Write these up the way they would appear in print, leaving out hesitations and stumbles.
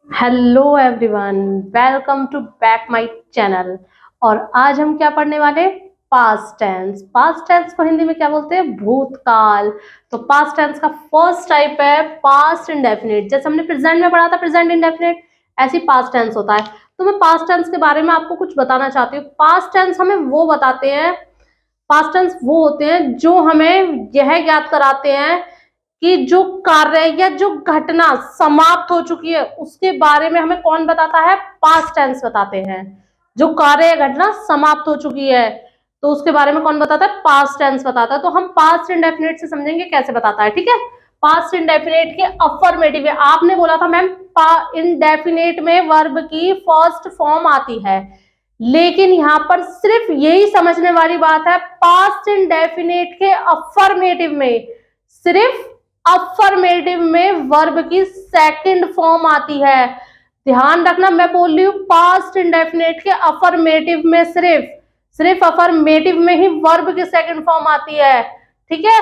Hello everyone, welcome to back my channel. और आज हम क्या पढ़ने वाले? Past tense. पास्ट टेंस को हिंदी में क्या बोलते हैं? भूतकाल। तो पास्ट टेंस का फर्स्ट टाइप है पास्ट इंडेफिनिट। जैसे हमने प्रेजेंट में पढ़ा था प्रेजेंट इंडेफिनिट, ऐसी पास्ट टेंस होता है। तो मैं पास्ट टेंस के बारे में आपको कुछ बताना चाहती हूँ। पास्ट टेंस हमें वो बताते हैं, पास्ट टेंस वो होते हैं जो हमें यह ज्ञात कराते हैं कि जो कार्य या जो घटना समाप्त हो चुकी है उसके बारे में हमें कौन बताता है? पास्ट टेंस बताते हैं। जो कार्य या घटना समाप्त हो चुकी है तो उसके बारे में कौन बताता है? पास्ट टेंस बताता है। तो हम पास्ट इंडेफिनिट से समझेंगे कैसे बताता है, ठीक है। पास्ट इंडेफिनिट के अफर्मेटिव है। आपने बोला था मैम इंडेफिनिट में वर्ब की फर्स्ट फॉर्म आती है, लेकिन यहां पर सिर्फ यही समझने वाली बात है, पास्ट इंडेफिनिट के अफर्मेटिव में सिर्फ अफर्मेटिव में वर्ब की सेकंड फॉर्म आती है। ध्यान रखना, मैं बोल रही हूं पास्ट इंडेफिनिट के अफर्मेटिव में सिर्फ अफर्मेटिव में ही वर्ब की सेकंड फॉर्म आती है, ठीक है।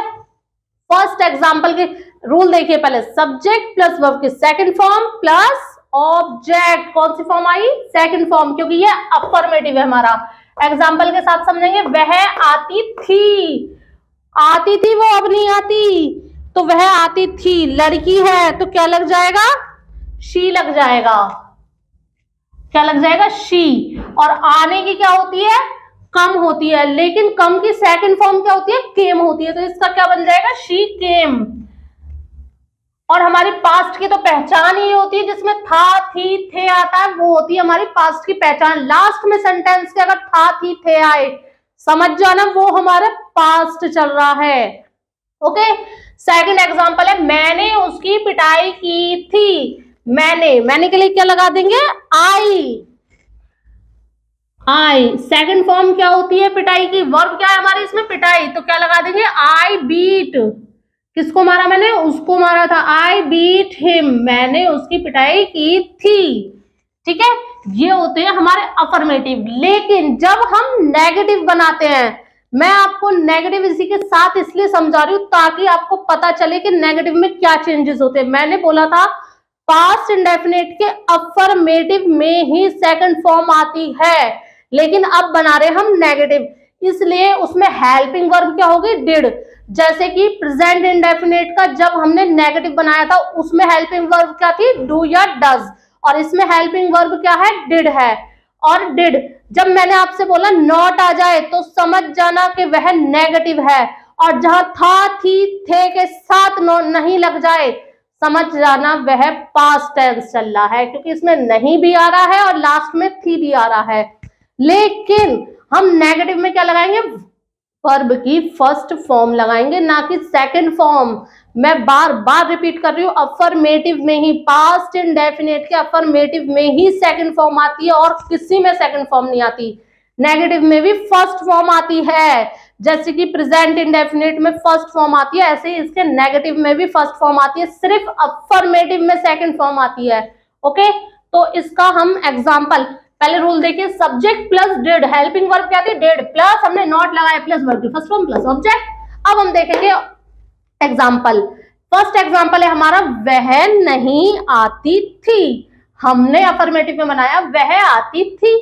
फर्स्ट एग्जांपल के रूल देखिए पहले, सब्जेक्ट प्लस वर्ब की सेकंड फॉर्म प्लस ऑब्जेक्ट, कौन सी फॉर्म आई? सेकंड फॉर्म, क्योंकि ये अफर्मेटिव है हमारा। एग्जांपल के साथ समझेंगे, वह आती थी वो अब नहीं आती, तो वह आती थी। लड़की है तो क्या लग जाएगा? शी लग जाएगा। क्या लग जाएगा? शी। और आने की क्या होती है? कम होती है, लेकिन कम की सेकंड फॉर्म क्या होती है? केम होती है। तो इसका क्या बन जाएगा? She came. और हमारी पास्ट की तो पहचान ही होती है जिसमें था, थी, थे आता है, वो होती है हमारी पास्ट की पहचान। लास्ट में सेंटेंस के अगर था, थी, थे आए, समझ जाना वो हमारे पास्ट चल रहा है। ओके। सेकंड एग्जांपल है, मैंने उसकी पिटाई की थी। मैंने के लिए क्या लगा देंगे? आई। सेकंड फॉर्म क्या होती है पिटाई की? वर्ब क्या है हमारी इसमें? पिटाई। तो क्या लगा देंगे? I beat. किसको मारा मैंने? उसको मारा था। आई बीट हिम, मैंने उसकी पिटाई की थी, ठीक है। ये होते हैं हमारे अफर्मेटिव। लेकिन जब हम नेगेटिव बनाते हैं, मैं आपको नेगेटिव इसी के साथ इसलिए समझा रही हूं ताकि आपको पता चले कि नेगेटिव में क्या चेंजेस होते हैं। मैंने बोला था पास्ट इंडेफिनिट के अफर्मेटिव में ही सेकंड फॉर्म आती है, लेकिन अब बना रहे हम नेगेटिव, इसलिए उसमें हेल्पिंग वर्ब क्या होगी? डिड। जैसे कि प्रेजेंट इंडेफिनिट का जब हमने नेगेटिव बनाया था उसमें हेल्पिंग वर्ब क्या थी? डू या डज। और इसमें हेल्पिंग वर्ब क्या है? डिड है। और डिड, जब मैंने आपसे बोला नॉट आ जाए तो समझ जाना कि वह नेगेटिव है, और जहां था, थी, थे के साथ नहीं लग जाए समझ जाना वह पास्ट टेंस चल रहा है, क्योंकि इसमें नहीं भी आ रहा है और लास्ट में थी भी आ रहा है। लेकिन हम नेगेटिव में क्या लगाएंगे? वर्ब की फर्स्ट फॉर्म लगाएंगे, ना कि सेकंड फॉर्म। मैं बार बार रिपीट कर रही हूँ, अफर्मेटिव में ही, पास्ट इंडेफिनिट के अफर्मेटिव में ही सेकंड फॉर्म आती है और किसी में सेकंड फॉर्म नहीं आती। नेगेटिव में भी फर्स्ट फॉर्म आती है, जैसे कि प्रेजेंट इंडेफिनिट में फर्स्ट फॉर्म आती है, ऐसे ही इसके नेगेटिव में भी फर्स्ट फॉर्म आती है, सिर्फ अफर्मेटिव में सेकंड फॉर्म आती है। ओके, तो इसका हम एग्जाम्पल पहले रूल देखिए, subject plus did, helping verb क्या थी? डिड, प्लस हमने नॉट लगाया, प्लस वर्ब की फर्स्ट फॉर्म प्लस ऑब्जेक्ट। अब हम देखेंगे एग्जाम्पल। फर्स्ट एग्जाम्पल है हमारा, वह नहीं आती थी। हमने अफर्मेटिव में बनाया, वह आती थी,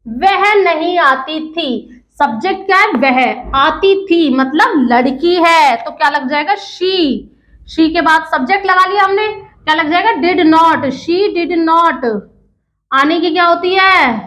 वह नहीं आती थी। सब्जेक्ट क्या है? वह। आती थी मतलब लड़की है, तो क्या लग जाएगा? शी के बाद सब्जेक्ट लगा लिया हमने, क्या लग जाएगा? Did not, she did not. आने की क्या होती है?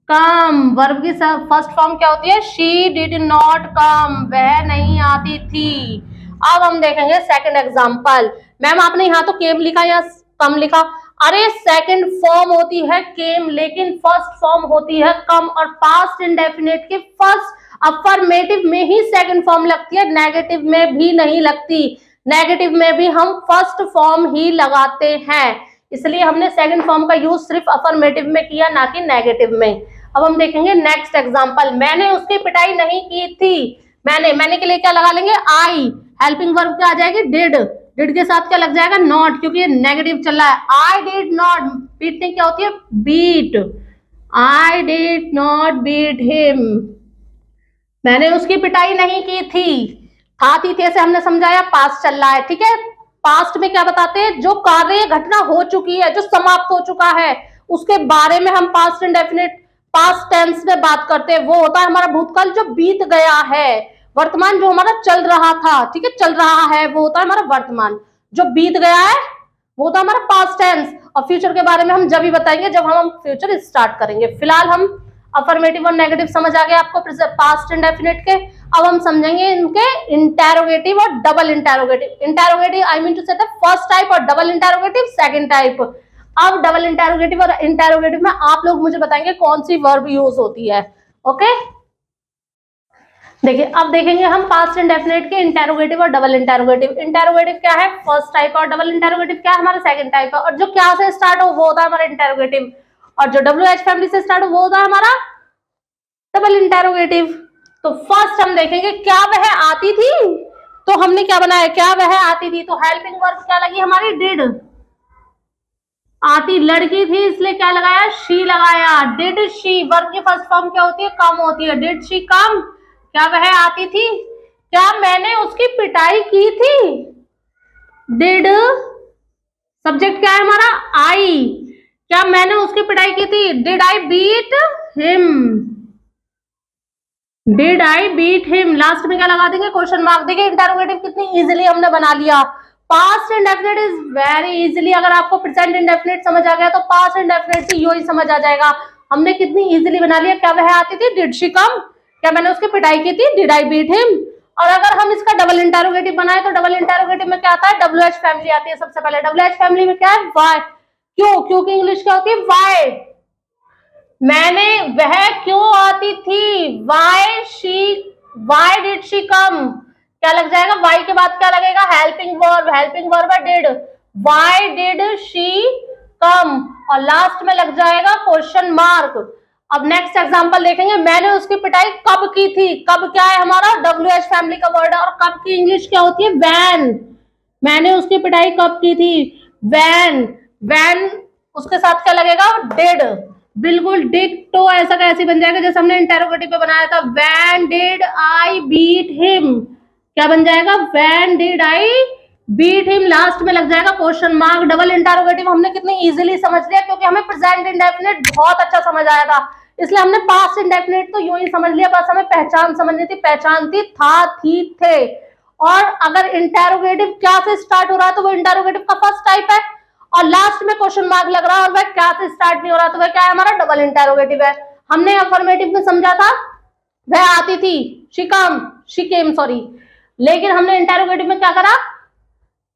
कम। वर्ब की फर्स्ट फॉर्म क्या होती है? शी डिड नॉट कम, वह नहीं आती थी। अब हम देखेंगे सेकंड एग्जांपल। मैम आपने यहाँ तो केम लिखा या कम लिखा? अरे सेकंड फॉर्म होती है केम, लेकिन फर्स्ट फॉर्म होती है कम, और पास्ट इंडेफिनिट के फर्स्ट अफर्मेटिव में ही सेकंड फॉर्म लगती है, नेगेटिव में भी नहीं लगती। नेगेटिव में भी हम फर्स्ट फॉर्म ही लगाते हैं, इसलिए हमने सेकंड फॉर्म का यूज सिर्फ अफर्मेटिव में किया, ना कि नेगेटिव में। अब हम देखेंगे नेक्स्ट एग्जांपल, मैंने उसकी पिटाई नहीं की थी। मैंने के लिए क्या लगा लेंगे? आई। हेल्पिंग वर्ब क्या आ जाएगी? डिड। डिड के साथ क्या लग जाएगा? नॉट, क्योंकि ये नेगेटिव चल रहा है। आई डिड नॉट, पीटने क्या होती है? Beat. I did not beat him, मैंने उसकी पिटाई नहीं की थी। था, थी, थे से हमने समझाया, पास्ट चल रहा है, ठीक है। पास्ट में क्या बताते हैं, जो कार्य घटना हो चुकी है, जो समाप्त हो चुका है, उसके बारे में हम पास्ट इंडेफिनिट पास्ट टेंस में बात करते हैं। वो होता है हमारा भूतकाल जो बीत गया है। वर्तमान जो हमारा चल रहा था, ठीक है, चल रहा है, वो होता है हमारा वर्तमान। जो बीत गया है वो होता है हमारा पास्ट टेंस। और फ्यूचर के बारे में हम जब ही बताएंगे जब हम फ्यूचर स्टार्ट करेंगे। फिलहाल हम अफर्मेटिव और नेगेटिव समझ आ गया आपको पास्ट इंडेफिनिट के। अब हम समझेंगे इनके इंटेरोगेटिव और double interrogative. Interrogative I mean to say first type और डबल इंटेरोगेटिव सेकंड टाइप। अब डबल इंटेरोगेटिव और इंटेरोगेटिव में आप लोग मुझे बताएंगे कौन सी वर्ब यूज होती है। ओके, देखिए अब देखेंगे हम पास्ट इंडेफिनिट के इंटेरोगेटिव और डबल इंटेरोगेटिव। इंटेरोगेटिव क्या है, फर्स्ट टाइप, और डबल इंटेरोगेटिव क्या है, हमारा सेकंड टाइप है। और जो क्या से स्टार्ट हो वो होता है हमारा इंटेरोगेटिव, और जो WH फैमिली से स्टार्ट हो वो होता है हमारा डबल इंटेरोगेटिव। तो फर्स्ट हम देखेंगे क्या वह आती थी, तो हमने क्या बनाया, क्या वह आती थी, तो हेल्पिंग वर्ब क्या लगी हमारी, डिड। आती लड़की थी इसलिए क्या लगाया, शी लगाया। डिड शी, वर्ब की फर्स्ट फॉर्म क्या होती है, कम होती है। डिड शी कम, क्या वह आती थी, क्या मैंने उसकी पिटाई की थी। डिड सब्जेक्ट क्या है हमारा, आई, क्या मैंने उसकी पिटाई की थी। Did I beat him, did I beat him. Last में क्या लगा देंगे, क्वेश्चन मार्क। देखिए इंटरोगेटिव कितनी इजीली हमने बना लिया। Past indefinite is very easily, अगर आपको प्रेजेंट इंडेफिनिट समझ आ गया तो पास्ट इंडेफिनिट भी यूं ही समझ आ जाएगा। हमने कितनी इजीली बना लिया, क्या वह आती थी, डिड शी कम, क्या मैंने उसकी पिटाई की थी, डिड आई बीट हिम। और अगर हम इसका डबल इंटरोगेटिव बनाए तो डबल इंटरोगेटिव में क्या आता है, WH फैमिली आती है सबसे पहले। WH फैमिली में क्या है, वाई, क्यों, क्यों की इंग्लिश क्या होती है, वाई। मैंने, वह क्यों आती थी, why she, why did she come, क्या लग जाएगा, वाई के बाद क्या लगेगा, हेल्पिंग वर्ब, हेल्पिंग वर्ब है did, why did she come, और लास्ट में लग जाएगा क्वेश्चन मार्क। अब नेक्स्ट एग्जांपल देखेंगे, मैंने उसकी पिटाई कब की थी। कब क्या है हमारा, WH फैमिली का वर्ड है, और कब की इंग्लिश क्या होती है, वैन। मैंने उसकी पिटाई कब की थी, वैन। वैन उसके साथ क्या लगेगा, डिड। बिल्कुल डिक्टो ऐसा कैसे बन जाएगा जैसे हमने इंटेरोगेटिव पे बनाया था, when did I beat him, क्या बन जाएगा, when did I beat him. Last में लग जाएगा क्वेश्चन मार्क। डबल इंटेरोगेटिव हमने कितनी इजीली समझ लिया क्योंकि हमें प्रेजेंट इंडेफिनिट बहुत अच्छा समझ आया था, इसलिए हमने पास्ट इंडेफिनिट तो यूं ही समझ लिया, बस हमें पहचान समझनी थी। पहचान थी, था, थी, थे। और अगर इंटेरोगेटिव क्या से स्टार्ट हो रहा है तो वो इंटेरोगेटिव का फर्स्ट टाइप है, और लास्ट में क्वेश्चन मार्क लग रहा है और वह क्या से स्टार्ट नहीं हो रहा तो वह क्या है हमारा डबल इंटेरोगेटिव है। हमने अफर्मेटिव में समझा था वह आती थी, she come, she came, sorry, लेकिन हमने इंटेरोगेटिव में क्या करा,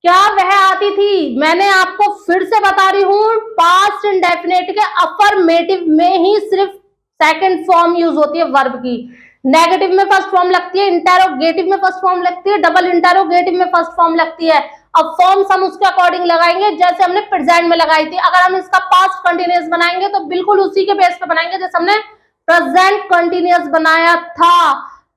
क्या वह आती थी। मैंने आपको फिर से बता रही हूं, पास्ट इंडेफिनिट के अफर्मेटिव में ही सिर्फ सेकंड फॉर्म यूज होती है वर्ब की। नेगेटिव में फर्स्ट फॉर्म लगती है, इंटेरोगेटिव में फर्स्ट फॉर्म लगती है, डबल इंटेरोगेटिव में फर्स्ट फॉर्म लगती है। अब फॉर्म्स हम उसके अकॉर्डिंग लगाएंगे जैसे हमने प्रेजेंट में लगाई थी। अगर हम इसका पास्ट कंटिन्यूअस बनाएंगे तो बिल्कुल उसी के बेस पे बनाएंगे जैसे हमने प्रेजेंट कंटिन्यूअस बनाया था।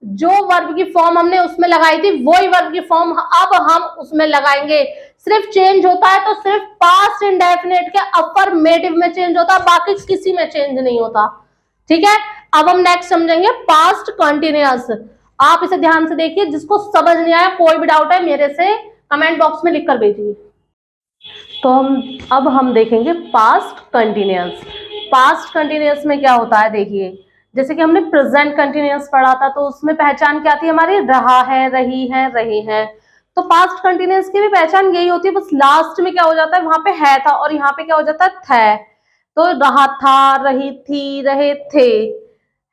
जो वर्ब की फॉर्म हमने उसमें लगाई थी वही वर्ब की फॉर्म अब हम उसमें लगाएंगे। सिर्फ चेंज होता है तो सिर्फ पास्ट इंडेफिनिट के अफर्मेटिव में चेंज होता है, बाकी किसी में चेंज नहीं होता। ठीक है, अब हम नेक्स्ट समझेंगे पास्ट कंटिन्यूअस। आप इसे ध्यान से देखिए, जिसको समझ नहीं आया कोई भी डाउट है मेरे से कमेंट बॉक्स में लिखकर भेजिए। तो अब हम देखेंगे पास्ट कंटिन्यूअस। पास्ट कंटिन्यूअस में क्या होता है, देखिए जैसे कि हमने प्रेजेंट कंटिन्यूअस पढ़ा था तो उसमें पहचान क्या थी हमारी, रहा है, रही है, रहे हैं। तो पास्ट कंटिन्यूअस की भी पहचान यही होती है, बस लास्ट में क्या हो जाता है, वहां पे है था और यहाँ पे क्या हो जाता है, था। तो रहा था, रही थी, रहे थे,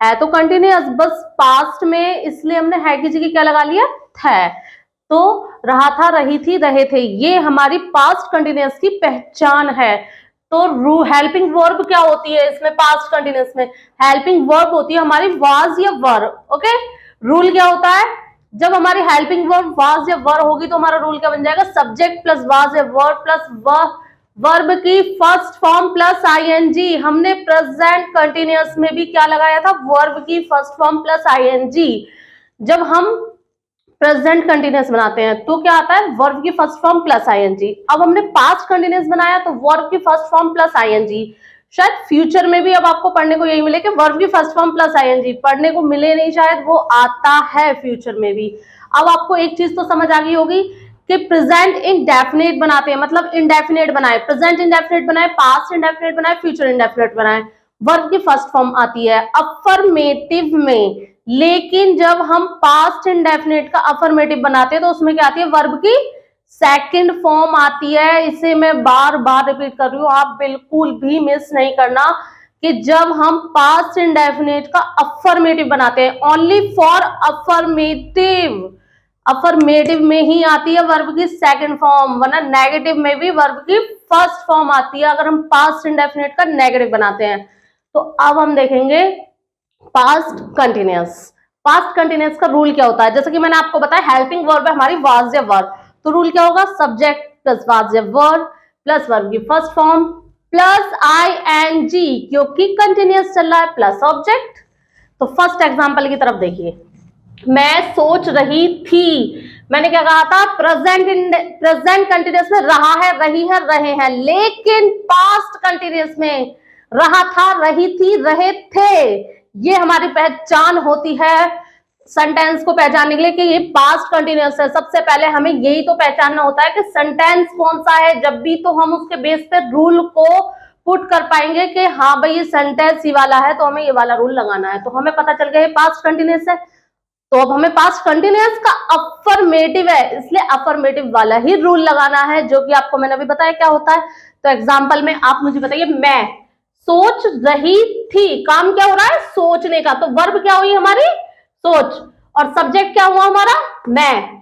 है तो कंटिन्यूअस, बस पास्ट में इसलिए हमने है की जगह क्या लगा लिया, था। तो रहा था, रही थी, रहे थे, ये हमारी पास्ट कंटिन्यूअस की पहचान है। तो हेल्पिंग वर्ब क्या होती है इसमें, पास्ट कंटिन्यूअस में हेल्पिंग वर्ब होती है हमारी वाज या वर। ओके, रूल क्या होता है, जब हमारी हेल्पिंग वर्ब वाज या वर होगी तो हमारा रूल क्या बन जाएगा, सब्जेक्ट प्लस वाज या वर प्लस वर्ब की फर्स्ट फॉर्म प्लस आईएनजी। हमने प्रेजेंट कंटिन्यूअस में भी क्या लगाया था, वर्ब की फर्स्ट फॉर्म प्लस आईएनजी। जब हम प्रेजेंट कंटिन्यूअस बनाते हैं तो क्या आता है, वर्ब की फर्स्ट फॉर्म प्लस आईएनजी। अब हमने पास्ट कंटिन्यूअस बनाया तो वर्ब की फर्स्ट फॉर्म प्लस आईएनजी। शायद फ्यूचर में भी अब आपको पढ़ने को यही मिले कि वर्ब की फर्स्ट फॉर्म प्लस आईएनजी, पढ़ने को मिले नहीं, शायद वो आता है फ्यूचर में भी। अब आपको एक चीज तो समझ आ गई होगी कि प्रेजेंट इंडेफिनिट बनाते हैं, मतलब इंडेफिनिट बनाए, प्रेजेंट इंडेफिनिट बनाए, पास्ट इंडेफिनिट बनाए, फ्यूचर इंडेफिनिट बनाए, वर्ब की फर्स्ट फॉर्म आती है अफर्मेटिव में। लेकिन जब हम पास्ट इंडेफिनिट का अफर्मेटिव बनाते हैं तो उसमें क्या आती है, वर्ब की सेकंड फॉर्म आती है। इसे मैं बार बार रिपीट कर रही हूं, आप बिल्कुल भी मिस नहीं करना कि जब हम पास्ट इंडेफिनिट का अफर्मेटिव बनाते हैं, ओनली फॉर अफर्मेटिव, अफर्मेटिव में ही आती है वर्ब की सेकंड फॉर्म, वरना नेगेटिव में भी वर्ब की फर्स्ट फॉर्म आती है अगर हम पास्ट इंडेफिनिट का नेगेटिव बनाते हैं। तो अब हम देखेंगे पास्ट कंटिन्यूअस। पास्ट कंटिन्यूअस का रूल क्या होता है, जैसे कि मैंने आपको बताया हेल्पिंग वर्ब है हमारी वाज या वर, तो रूल क्या होगा, सब्जेक्ट प्लस वाज या वर प्लस वर्ब की फर्स्ट फॉर्म प्लस आईएनजी क्योंकि कंटिन्यूअस चल रहा है प्लस ऑब्जेक्ट। तो फर्स्ट एग्जांपल की तरफ देखिए, मैं सोच रही थी, मैंने क्या कहा था, प्रेजेंट कंटिन्यूअस में रहा है, रही है, रहे हैं, लेकिन पास्ट कंटिन्यूअस में रहा था, रही थी, रहे थे, ये हमारी पहचान होती है सेंटेंस को पहचानने के लिए कि ये पास्ट कंटिन्यूअस है। सबसे पहले हमें यही तो पहचानना होता है कि सेंटेंस कौन सा है, जब भी तो हम उसके बेस पे रूल को पुट कर पाएंगे कि हाँ भाई ये सेंटेंस ही वाला है तो हमें ये वाला रूल लगाना है। तो हमें पता चल गया ये पास्ट कंटिन्यूअस है, तो अब हमें पास्ट कंटिन्यूअस का अफर्मेटिव है, इसलिए अफर्मेटिव वाला ही रूल लगाना है, जो कि आपको मैंने अभी बताया क्या होता है। तो एग्जांपल में आप मुझे बताइए, मैं सोच रही थी, काम क्या हो रहा है, सोचने का, तो वर्ब क्या हुई हमारी, सोच, और सब्जेक्ट क्या हुआ हमारा, मैं।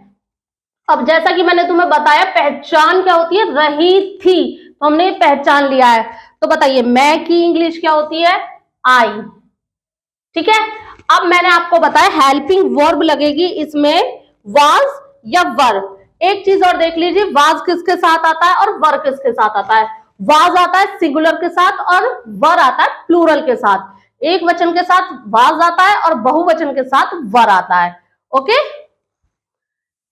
अब जैसा कि मैंने तुम्हें बताया पहचान क्या होती है, रही थी, तो हमने पहचान लिया है। तो बताइए मैं की इंग्लिश क्या होती है, आई, ठीक है। अब मैंने आपको बताया हेल्पिंग वर्ब लगेगी इसमें वाज या वर। एक चीज और देख लीजिए, वाज किसके साथ आता है और वर किसके साथ आता है। वाज आता है सिंगुलर के साथ और वर आता है प्लूरल के साथ। एक वचन के साथ वाज आता है और बहुवचन के साथ वर आता है। ओके,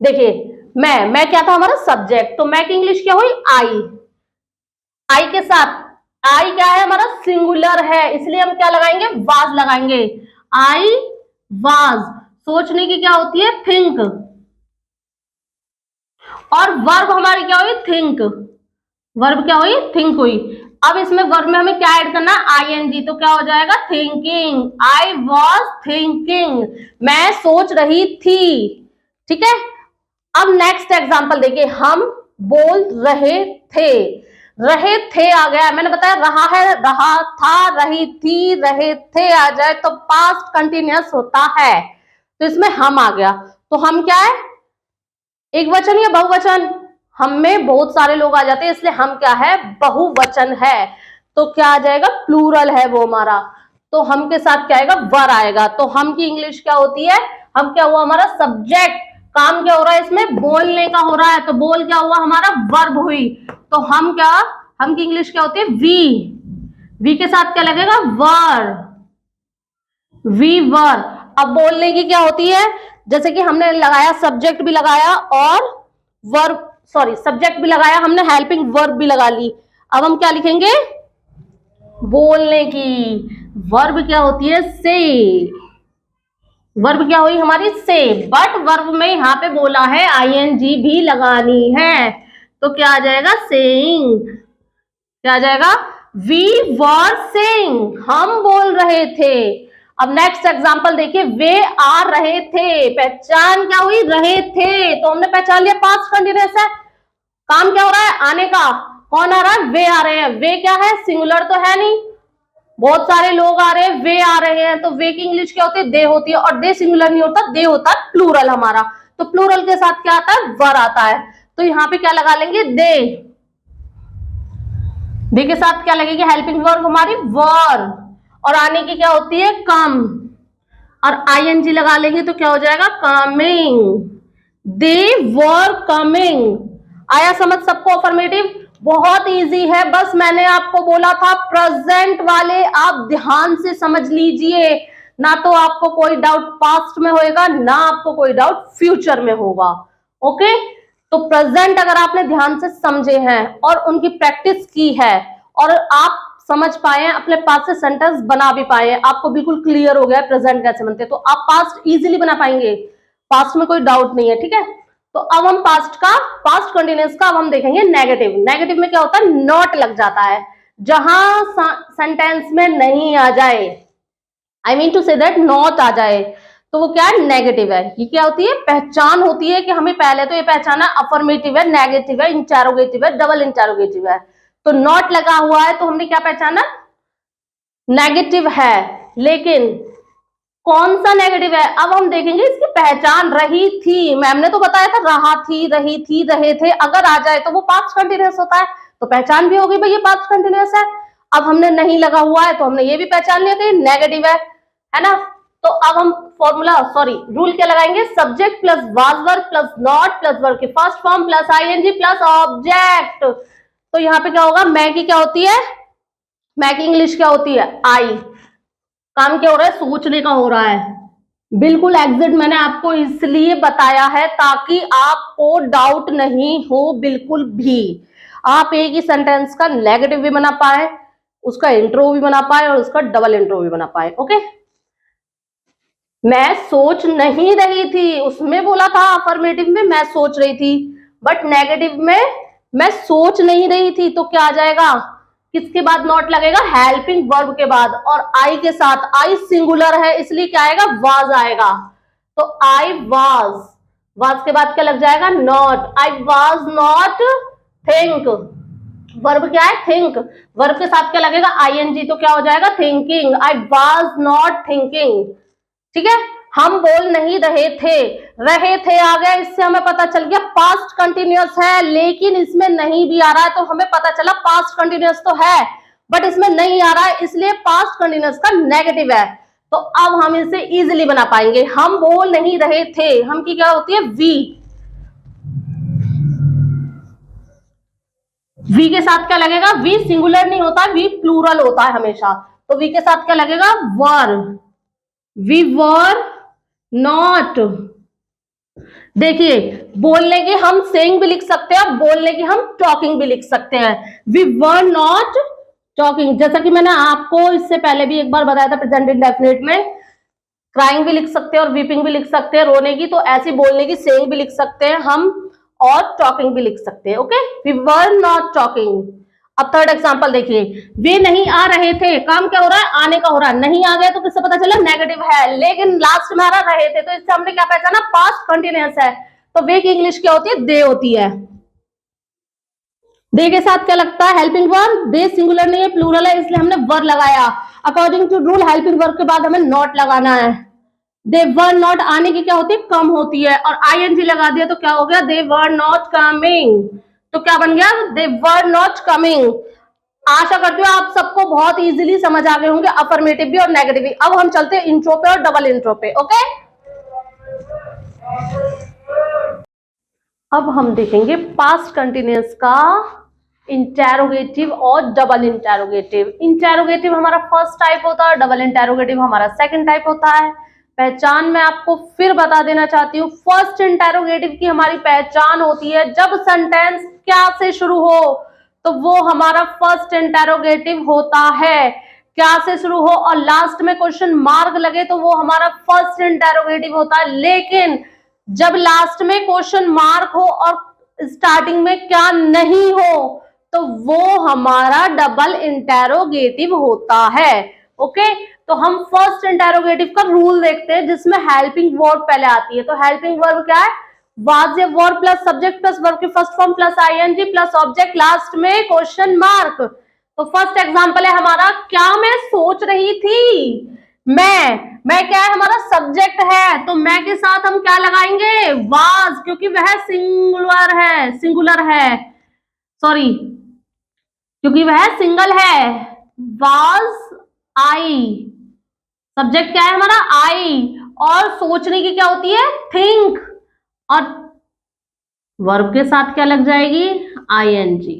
देखिए मैं क्या था हमारा सब्जेक्ट, तो मैं की इंग्लिश क्या हुई, आई। आई के साथ, आई क्या है हमारा, सिंगुलर है, इसलिए हम क्या लगाएंगे, वाज लगाएंगे। आई वाज, सोचने की क्या होती है, थिंक, और वर्ब हमारी क्या हुई, थिंक, वर्ब क्या हुई, थिंक हुई। अब इसमें वर्ब में हमें क्या ऐड करना है, आईएनजी, तो क्या हो जाएगा, थिंकिंग, आई वॉज थिंकिंग, मैं सोच रही थी, ठीक है। अब नेक्स्ट एग्जांपल देखिए, हम बोल रहे थे, रहे थे आ गया, मैंने बताया रहा है, रहा था, रही थी, रहे थे आ जाए तो पास्ट कंटिन्यूअस होता है, तो इसमें हम आ गया, तो हम क्या है, एक वचन या बहुवचन, हम में बहुत सारे लोग आ जाते हैं इसलिए हम क्या है, बहुवचन है, तो क्या आ जाएगा, प्लूरल है वो हमारा, तो हम के साथ क्या आएगा, वर आएगा। तो हम की इंग्लिश क्या होती है, हम क्या हुआ हमारा सब्जेक्ट, काम क्या हो रहा है इसमें, बोलने का हो रहा है, तो बोल क्या हुआ हमारा, वर्ब हुई, तो हम क्या, हम की इंग्लिश क्या होती है, वी के साथ क्या लगेगा, वर, वी वर। अब बोलने की क्या होती है, जैसे कि हमने लगाया, सब्जेक्ट भी लगाया और वर्ब, सॉरी सब्जेक्ट भी लगाया हमने, हेल्पिंग वर्ब भी लगा ली, अब हम क्या लिखेंगे, बोलने की। वर्ब क्या होती है, से, वर्ब क्या हुई हमारी, से, बट वर्ब में यहां पे बोला है आईएनजी भी लगानी है, तो क्या आ जाएगा, सेइंग, क्या आ जाएगा, वी वर सेइंग, हम बोल रहे थे। अब नेक्स्ट एग्जांपल देखिए, वे आ रहे थे, पहचान क्या हुई, रहे थे, तो हमने पहचान लिया पास्ट कंटिन्यूअस है, काम क्या हो रहा है, आने का, कौन आ रहा है, वे आ रहे हैं, वे क्या है, सिंगुलर तो है नहीं, बहुत सारे लोग आ रहे हैं, वे आ रहे हैं, तो वे की इंग्लिश क्या होती है, दे होती है, और दे सिंगुलर नहीं होता, दे होता है प्लूरल हमारा, तो प्लूरल के साथ क्या आता है, वर आता है, तो यहाँ पे क्या लगा लेंगे, दे के साथ क्या लगेगी, हेल्पिंग वर्ब हमारी वर, और आने की क्या होती है, कम, और आईएनजी लगा लेंगे तो क्या हो जाएगा, कमिंग, दे वर कमिंग। आया समझ सबको अफर्मेटिव, बहुत इजी है, बस मैंने आपको बोला था प्रेजेंट वाले आप ध्यान से समझ लीजिए, ना तो आपको कोई डाउट पास्ट में होएगा, ना आपको कोई डाउट फ्यूचर में होगा। ओके, तो प्रेजेंट अगर आपने ध्यान से समझे हैं और उनकी प्रैक्टिस की है और आप समझ पाए हैं, अपने पास से सेंटेंस बना भी पाए हैं, आपको बिल्कुल क्लियर हो गया है प्रेजेंट कैसे बनते हैं, तो आप पास्ट इजीली बना पाएंगे, पास्ट में कोई डाउट नहीं है, ठीक है। तो अब हम पास्ट कंटिन्यूअस का अब हम देखेंगे नेगेटिव। नेगेटिव में क्या होता है, नॉट लग जाता है, जहां सेंटेंस में नहीं आ जाए, I mean to say that not आ जाए, तो वो क्या है, नेगेटिव है। ये क्या होती है, पहचान होती है कि हमें पहले तो ये पहचाना अफर्मेटिव है, नेगेटिव है, इंटेरोगेटिव है, डबल इंटेरोगेटिव है। तो नॉट लगा हुआ है तो हमने क्या पहचाना, नेगेटिव है। लेकिन कौन सा नेगेटिव है, अब हम देखेंगे इसकी पहचान। रही थी, मैम ने तो बताया था रहा थी, रही थी, रहे थे, अगर आ जाए तो वो पास्ट कंटिन्यूअस होता है, तो पहचान भी होगी भाई ये पास्ट कंटिन्यूअस है। अब हमने नहीं लगा हुआ है तो हमने ये भी पहचान लिया कि नेगेटिव है ना। तो अब हम रूल क्या लगाएंगे, subject plus was verb plus not plus verb की first form plus ING plus object. तो यहाँ पे क्या होगा, मैं की क्या होती है, मैं की इंग्लिश क्या होती है, आई। काम क्या हो रहा है, सोचने का हो रहा है। बिल्कुल एग्जैक्ट मैंने आपको इसलिए बताया है ताकि आपको डाउट नहीं हो बिल्कुल भी। आप एक ही सेंटेंस का नेगेटिव भी बना पाए, उसका इंट्रो भी बना पाए और उसका डबल इंट्रो भी बना पाए। ओके, मैं सोच नहीं रही थी, उसमें बोला था अफर्मेटिव में मैं सोच रही थी, बट नेगेटिव में मैं सोच नहीं रही थी, तो क्या आ जाएगा, किसके बाद नॉट लगेगा, हेल्पिंग वर्ब के बाद, और आई के साथ। आई सिंगुलर है इसलिए क्या आएगा, वाज आएगा। तो आई वाज के बाद क्या लग जाएगा, not. I was not think, verb क्या है, थिंक, वर्ब के साथ क्या लगेगा, आईएनजी, तो क्या हो जाएगा, thinking. I was not thinking. ठीक है, हम बोल नहीं रहे थे आ गया, इससे हमें पता चल गया पास्ट कंटिन्यूअस है, लेकिन इसमें नहीं भी आ रहा है तो हमें पता चला पास्ट कंटिन्यूअस तो है, बट इसमें नहीं आ रहा है इसलिए पास्ट कंटिन्यूअस का नेगेटिव है। तो अब हम इसे इजीली बना पाएंगे। हम बोल नहीं रहे थे, हम की क्या होती है, वी के साथ क्या लगेगा, वी सिंगुलर नहीं होता, वी प्लूरल होता है हमेशा। तो वी के साथ क्या लगेगा, वर। We were not. देखिए, बोलने की हम सेइंग भी लिख सकते हैं, बोलने की हम टॉकिंग भी लिख सकते हैं। वी वर नॉट टॉकिंग, जैसा कि मैंने आपको इससे पहले भी एक बार बताया था प्रेजेंट इंडेफिनिट में, क्राइंग भी लिख सकते हैं और वीपिंग भी लिख सकते हैं, रोने की। तो ऐसी बोलने की सेइंग भी लिख सकते हैं हम, और टॉकिंग भी लिख सकते हैं। Okay, we were not talking. अब थर्ड एग्जांपल देखिए, वे नहीं आ रहे थे, काम क्या हो रहा है, आने का हो रहा है, नहीं आ गया तो किससे पता चला, नेगेटिव है, लेकिन लास्ट में आ रहा रहे थे, तो इससे हमने क्या पहचाना, पास्ट कंटिन्यूअस है। तो वे की इंग्लिश क्या होती है, दे होती है। दे के साथ क्या लगता है, हेल्पिंग वर्ब। दे सिंगुलर नहीं है, प्लूरल है, इसलिए हमने वर लगाया। According to rule helping verb के बाद हमें नॉट लगाना है। दे वर नॉट आने की क्या होती है, कम होती है, और आईएनजी लगा दिया तो क्या हो गया, दे वर नॉट कमिंग। तो क्या बन गया, दे वर नॉट कमिंग। आशा करती हूँ आप सबको बहुत इजीली समझ आ गए होंगे अफर्मेटिव भी और नेगेटिव भी। अब हम चलते हैं इंट्रो पे और डबल इंट्रो पे। ओके, अब हम देखेंगे पास्ट कंटिन्यूअस का इंटेरोगेटिव और डबल इंटेरोगेटिव। इंटेरोगेटिव हमारा फर्स्ट टाइप होता है, डबल इंटेरोगेटिव हमारा सेकंड टाइप होता है। पहचान मैं आपको फिर बता देना चाहती हूँ, फर्स्ट इंटेरोगेटिव की हमारी पहचान होती है जब सेंटेंस क्या से शुरू हो तो वो हमारा फर्स्ट इंटेरोगेटिव होता है। क्या से शुरू हो और लास्ट में क्वेश्चन मार्क लगे तो वो हमारा फर्स्ट इंटेरोगेटिव होता है। लेकिन जब लास्ट में क्वेश्चन मार्क हो और स्टार्टिंग में क्या नहीं हो तो वो हमारा डबल इंटेरोगेटिव होता है। ओके, तो हम फर्स्ट इंटेरोगेटिव का रूल देखते हैं जिसमें हेल्पिंग वर्ब पहले आती है। तो हेल्पिंग वर्ब क्या है, वाज या verb plus subject plus verb की first form plus ING plus object, last में क्वेश्चन मार्क। तो फर्स्ट एग्जांपल है हमारा, क्या मैं सोच रही थी। मैं क्या है, हमारा सब्जेक्ट है, तो मैं के साथ हम क्या लगाएंगे, वाज, क्योंकि वह सिंगुलर है, सॉरी, क्योंकि वह सिंगल है। वाज आई, सब्जेक्ट क्या है हमारा, आई, और सोचने की क्या होती है, थिंक, और वर्ब के साथ क्या लग जाएगी, आईएनजी।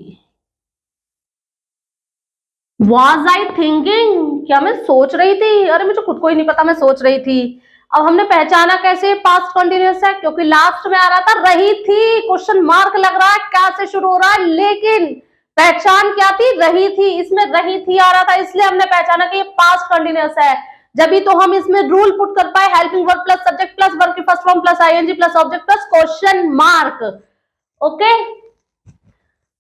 वाज आई थिंकिंग, क्या मैं सोच रही थी, अरे मुझे खुद को ही नहीं पता मैं सोच रही थी। अब हमने पहचाना कैसे पास्ट कंटिन्यूअस है, क्योंकि लास्ट में आ रहा था रही थी, क्वेश्चन मार्क लग रहा है, क्या से शुरू हो रहा है, लेकिन पहचान क्या थी, रही थी, इसमें रही थी आ रहा था, इसलिए हमने पहचाना कि ये पास्ट कंटिन्यूअस है। जब भी तो हम इसमें रूल पुट कर पाए, helping verb plus subject plus verb की first form plus ING plus object plus question mark. Okay,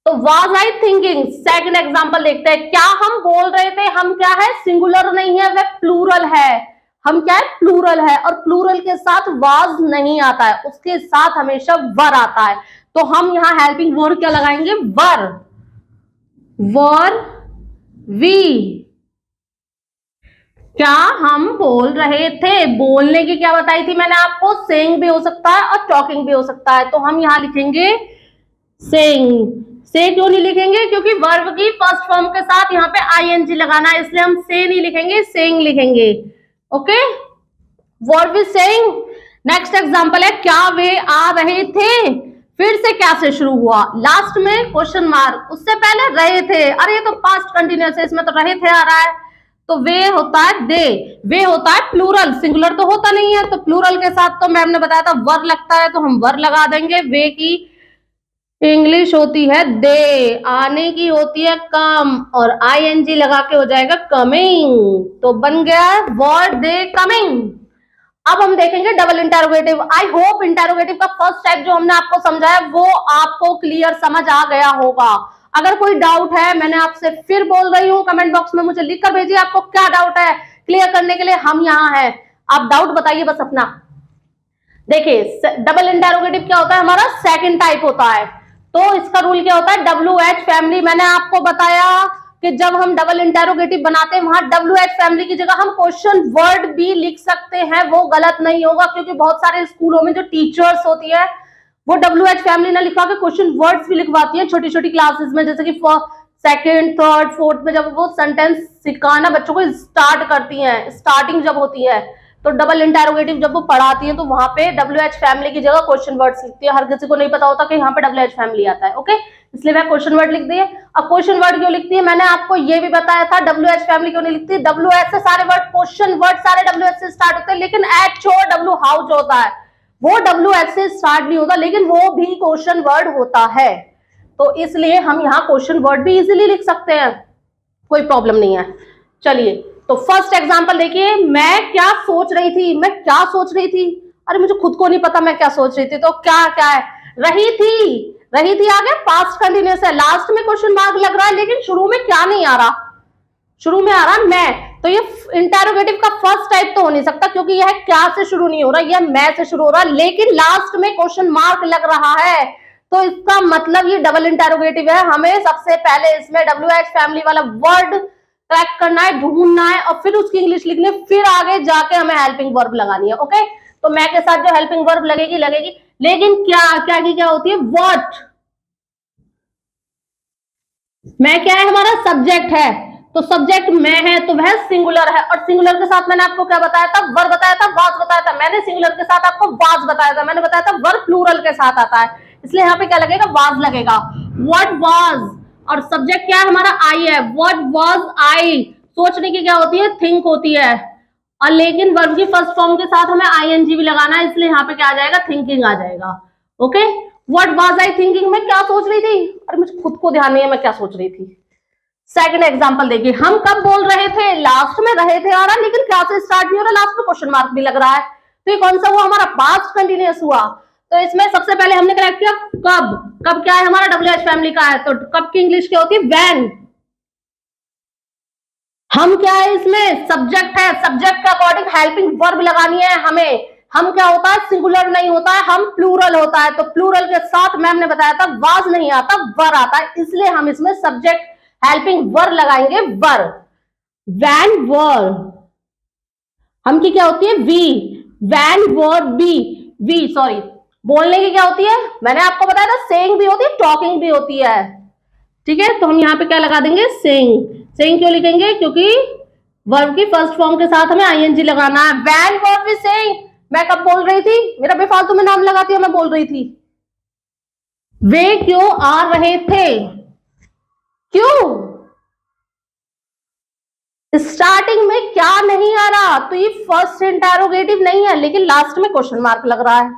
तो was I thinking. Second example देखते हैं, क्या हम बोल रहे थे, हम क्या है, सिंगुलर नहीं है, वह प्लूरल है। हम क्या है, प्लूरल है, और प्लूरल के साथ वाज नहीं आता है, उसके साथ हमेशा वर आता है। तो हम यहां हेल्पिंग वर्ब क्या लगाएंगे, वर, वर वी। क्या हम बोल रहे थे, बोलने की क्या बताई थी मैंने आपको, सेइंग भी हो सकता है और टॉकिंग भी हो सकता है। तो हम यहां लिखेंगे सेइंग। से क्यों नहीं लिखेंगे, क्योंकि वर्ब की फर्स्ट फॉर्म के साथ यहाँ पे आईएनजी लगाना है, इसलिए हम से नहीं लिखेंगे, सेइंग लिखेंगे। Okay, verb is saying. Next example है, क्या वे आ रहे थे, फिर से क्या से शुरू हुआ, लास्ट में क्वेश्चन मार्क, उससे पहले रहे थे। अरे ये तो पास्ट कंटिन्यूअस है, इसमें तो रहे थे आ रहा है, तो वे होता है दे, वे होता है प्लूरल, सिंगुलर तो होता नहीं है, तो प्लूरल के साथ तो मैम ने बताया था वर लगता है, तो हम वर लगा देंगे। वे की इंग्लिश होती है दे, आने की होती है कम, और आईएनजी लगा के हो जाएगा कमिंग, तो बन गया वर दे कमिंग। अब हम देखेंगे double interrogative. I hope interrogative का फर्स्ट टाइप जो हमने आपको समझाया वो आपको क्लियर समझ आ गया होगा। अगर कोई डाउट है, मैंने आपसे फिर बोल रही हूँ, कमेंट बॉक्स में मुझे लिख कर भेजिए आपको क्या डाउट है, क्लियर करने के लिए हम यहाँ हैं। आप डाउट बताइए बस अपना। देखिए, डबल इंटेरोगेटिव क्या होता है, हमारा सेकंड टाइप होता है। तो इसका रूल क्या होता है, WH फैमिली। मैंने आपको बताया कि जब हम डबल इंटेरोगेटिव बनाते हैं, वहां WH फैमिली की जगह हम क्वेश्चन वर्ड भी लिख सकते हैं, वो गलत नहीं होगा, क्योंकि बहुत सारे स्कूलों में जो टीचर्स होती है वो WH फैमिली ना लिखवा के क्वेश्चन वर्ड्स भी लिखवाती है छोटी छोटी क्लासेस में, जैसे कि सेकंड थर्ड फोर्थ में जब वो सेंटेंस सिखाना बच्चों को स्टार्ट करती हैं, स्टार्टिंग जब होती है, तो डबल इंटेरोगेटिव जब वो पढ़ाती है तो वहां पे WH फैमिली की जगह क्वेश्चन वर्ड्स लिखती है। हर किसी को नहीं पता होता कि यहाँ पे WH फैमिली आता है। ओके, इसलिए वह क्वेश्चन वर्ड लिख दिए। अब क्वेश्चन वर्ड क्यों लिखती है, मैंने आपको ये भी बताया था WH फैमिली क्यों नहीं लिखती। WH से सारे वर्ड, क्वेश्चन वर्ड सारे WH से स्टार्ट होते हैं, लेकिन H और W हाउ जो होता है वो WH से स्टार्ट नहीं होता, लेकिन वो भी क्वेश्चन वर्ड होता है। तो इसलिए हम यहाँ क्वेश्चन वर्ड भी इजीली लिख सकते हैं, कोई प्रॉब्लम नहीं है। चलिए, तो फर्स्ट एग्जांपल देखिए, मैं क्या सोच रही थी, मैं क्या सोच रही थी, अरे मुझे खुद को नहीं पता मैं क्या सोच रही थी, तो क्या क्या है, रही थी, रही थी आगे पास्ट कंटिन्यूअस है, लास्ट में क्वेश्चन मार्क लग रहा है, लेकिन शुरू में क्या नहीं आ रहा, शुरू में आ रहा मैं, तो ये इंटेरोगेटिव का फर्स्ट टाइप तो हो नहीं सकता, क्योंकि यह क्या से शुरू नहीं हो रहा, यह मैं से शुरू हो रहा, लेकिन लास्ट में क्वेश्चन मार्क लग रहा है, तो इसका मतलब ये डबल इंटेरोगेटिव है। हमें सबसे पहले इसमें WH फैमिली वाला वर्ड ट्रैक करना है, ढूंढना है, और फिर उसकी इंग्लिश लिखनी है, फिर आगे जाके हमें हेल्पिंग वर्ब लगानी है। ओके, तो मैं के साथ जो हेल्पिंग वर्ब लगेगी लगेगी, लेकिन क्या क्या की क्या होती है, व्हाट। मैं क्या है, हमारा सब्जेक्ट है, तो सब्जेक्ट मैं है, तो वह सिंगुलर है, और सिंगुलर के साथ मैंने आपको क्या बताया था, वर्ब बताया था, वाज बताया था। मैंने सिंगुलर के साथ आपको वाज बताया था, मैंने बताया था वर्ब प्लूरल के साथ आता है, इसलिए यहाँ पे क्या लगेगा, वाज लगेगा। व्हाट वाज, और सब्जेक्ट क्या है हमारा, आई है, व्हाट वाज आई, सोचने की क्या होती है, थिंक होती है, और लेकिन वर्ब की फर्स्ट फॉर्म के साथ हमें आईएनजी भी लगाना है, इसलिए यहाँ पे क्या आ जाएगा, थिंकिंग आ जाएगा। Okay, what was I thinking, मैं क्या सोच रही थी, अरे मुझे खुद को ध्यान नहीं है मैं क्या सोच रही थी। सेकंड एग्जांपल देखिए, हम कब बोल रहे थे, लास्ट में रहे थे आ रहा, लेकिन क्या से स्टार्ट नहीं हो रहा, लास्ट में क्वेश्चन मार्क भी लग रहा है, तो ये कौन सा हुआ, हमारा पास्ट कंटिन्यूअस हुआ। तो इसमें सबसे पहले हमने करेक्ट किया कब, कब क्या है हमारा, WH फैमिली का है, तो कब की इंग्लिश क्या होती है, व्हेन। हम क्या है, इसमें सब्जेक्ट है, सब्जेक्ट के अकॉर्डिंग हेल्पिंग वर्ब लगानी है हमें। हम क्या होता है, सिंगुलर नहीं होता है, हम प्लूरल होता है, तो प्लूरल के साथ मैम ने बताया था वाज नहीं आता, वर आता है, इसलिए हम इसमें सब्जेक्ट हेल्पिंग वर्ब लगाएंगे, वर। वैन वर, हम की क्या होती है, we, when were be, we sorry, बोलने की क्या होती है, मैंने आपको बताया था सेइंग भी होती है, टॉकिंग भी होती है। ठीक है, तो हम यहाँ पे क्या लगा देंगे, सेइंग। सेइंग क्यों लिखेंगे, क्योंकि वर्ब की फर्स्ट फॉर्म के साथ हमें आईएनजी लगाना है। वैन वर बी सेइंग, मैं कब बोल रही थी, मेरा बेफालतू में नाम लगाती है, मैं बोल रही थी। वे क्यों आ रहे थे, क्यों, स्टार्टिंग में क्या नहीं आ रहा, तो ये फर्स्ट इंटेरोगेटिव नहीं है, लेकिन लास्ट में क्वेश्चन मार्क लग रहा है,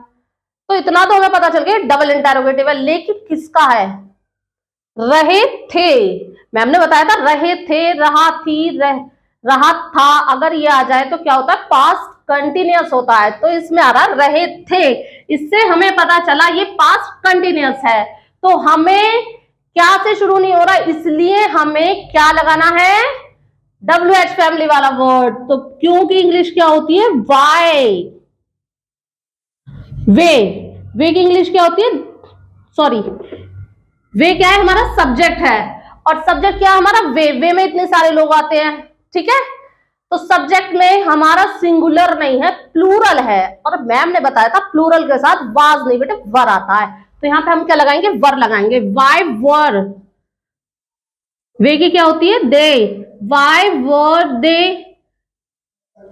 तो इतना तो हमें पता चल गया डबल इंटेरोगेटिव है, लेकिन किसका है, रहे थे। मैम ने बताया था रहे थे, रहा थी, रहा था, अगर ये आ जाए तो क्या होता है, पास्ट कंटिन्यूअस होता है। तो इसमें आ रहा रहे थे, इससे हमें पता चला ये पास्ट कंटिन्यूअस है। तो हमें क्या से शुरू नहीं हो रहा, इसलिए हमें क्या लगाना है, WH फैमिली वाला वर्ड। तो क्योंकि इंग्लिश क्या होती है, वाई। वे की इंग्लिश क्या होती है, सॉरी, वे क्या है, हमारा सब्जेक्ट है। और सब्जेक्ट क्या है हमारा, वे में इतने सारे लोग आते हैं, ठीक है। तो सब्जेक्ट में हमारा सिंगुलर नहीं है, प्लूरल है। और मैम ने बताया था प्लूरल के साथ वाज नहीं बेटे, वर आता है। तो यहां पे हम क्या लगाएंगे, वर लगाएंगे। वाई वर, वे की क्या होती है, दे। वाई वर दे,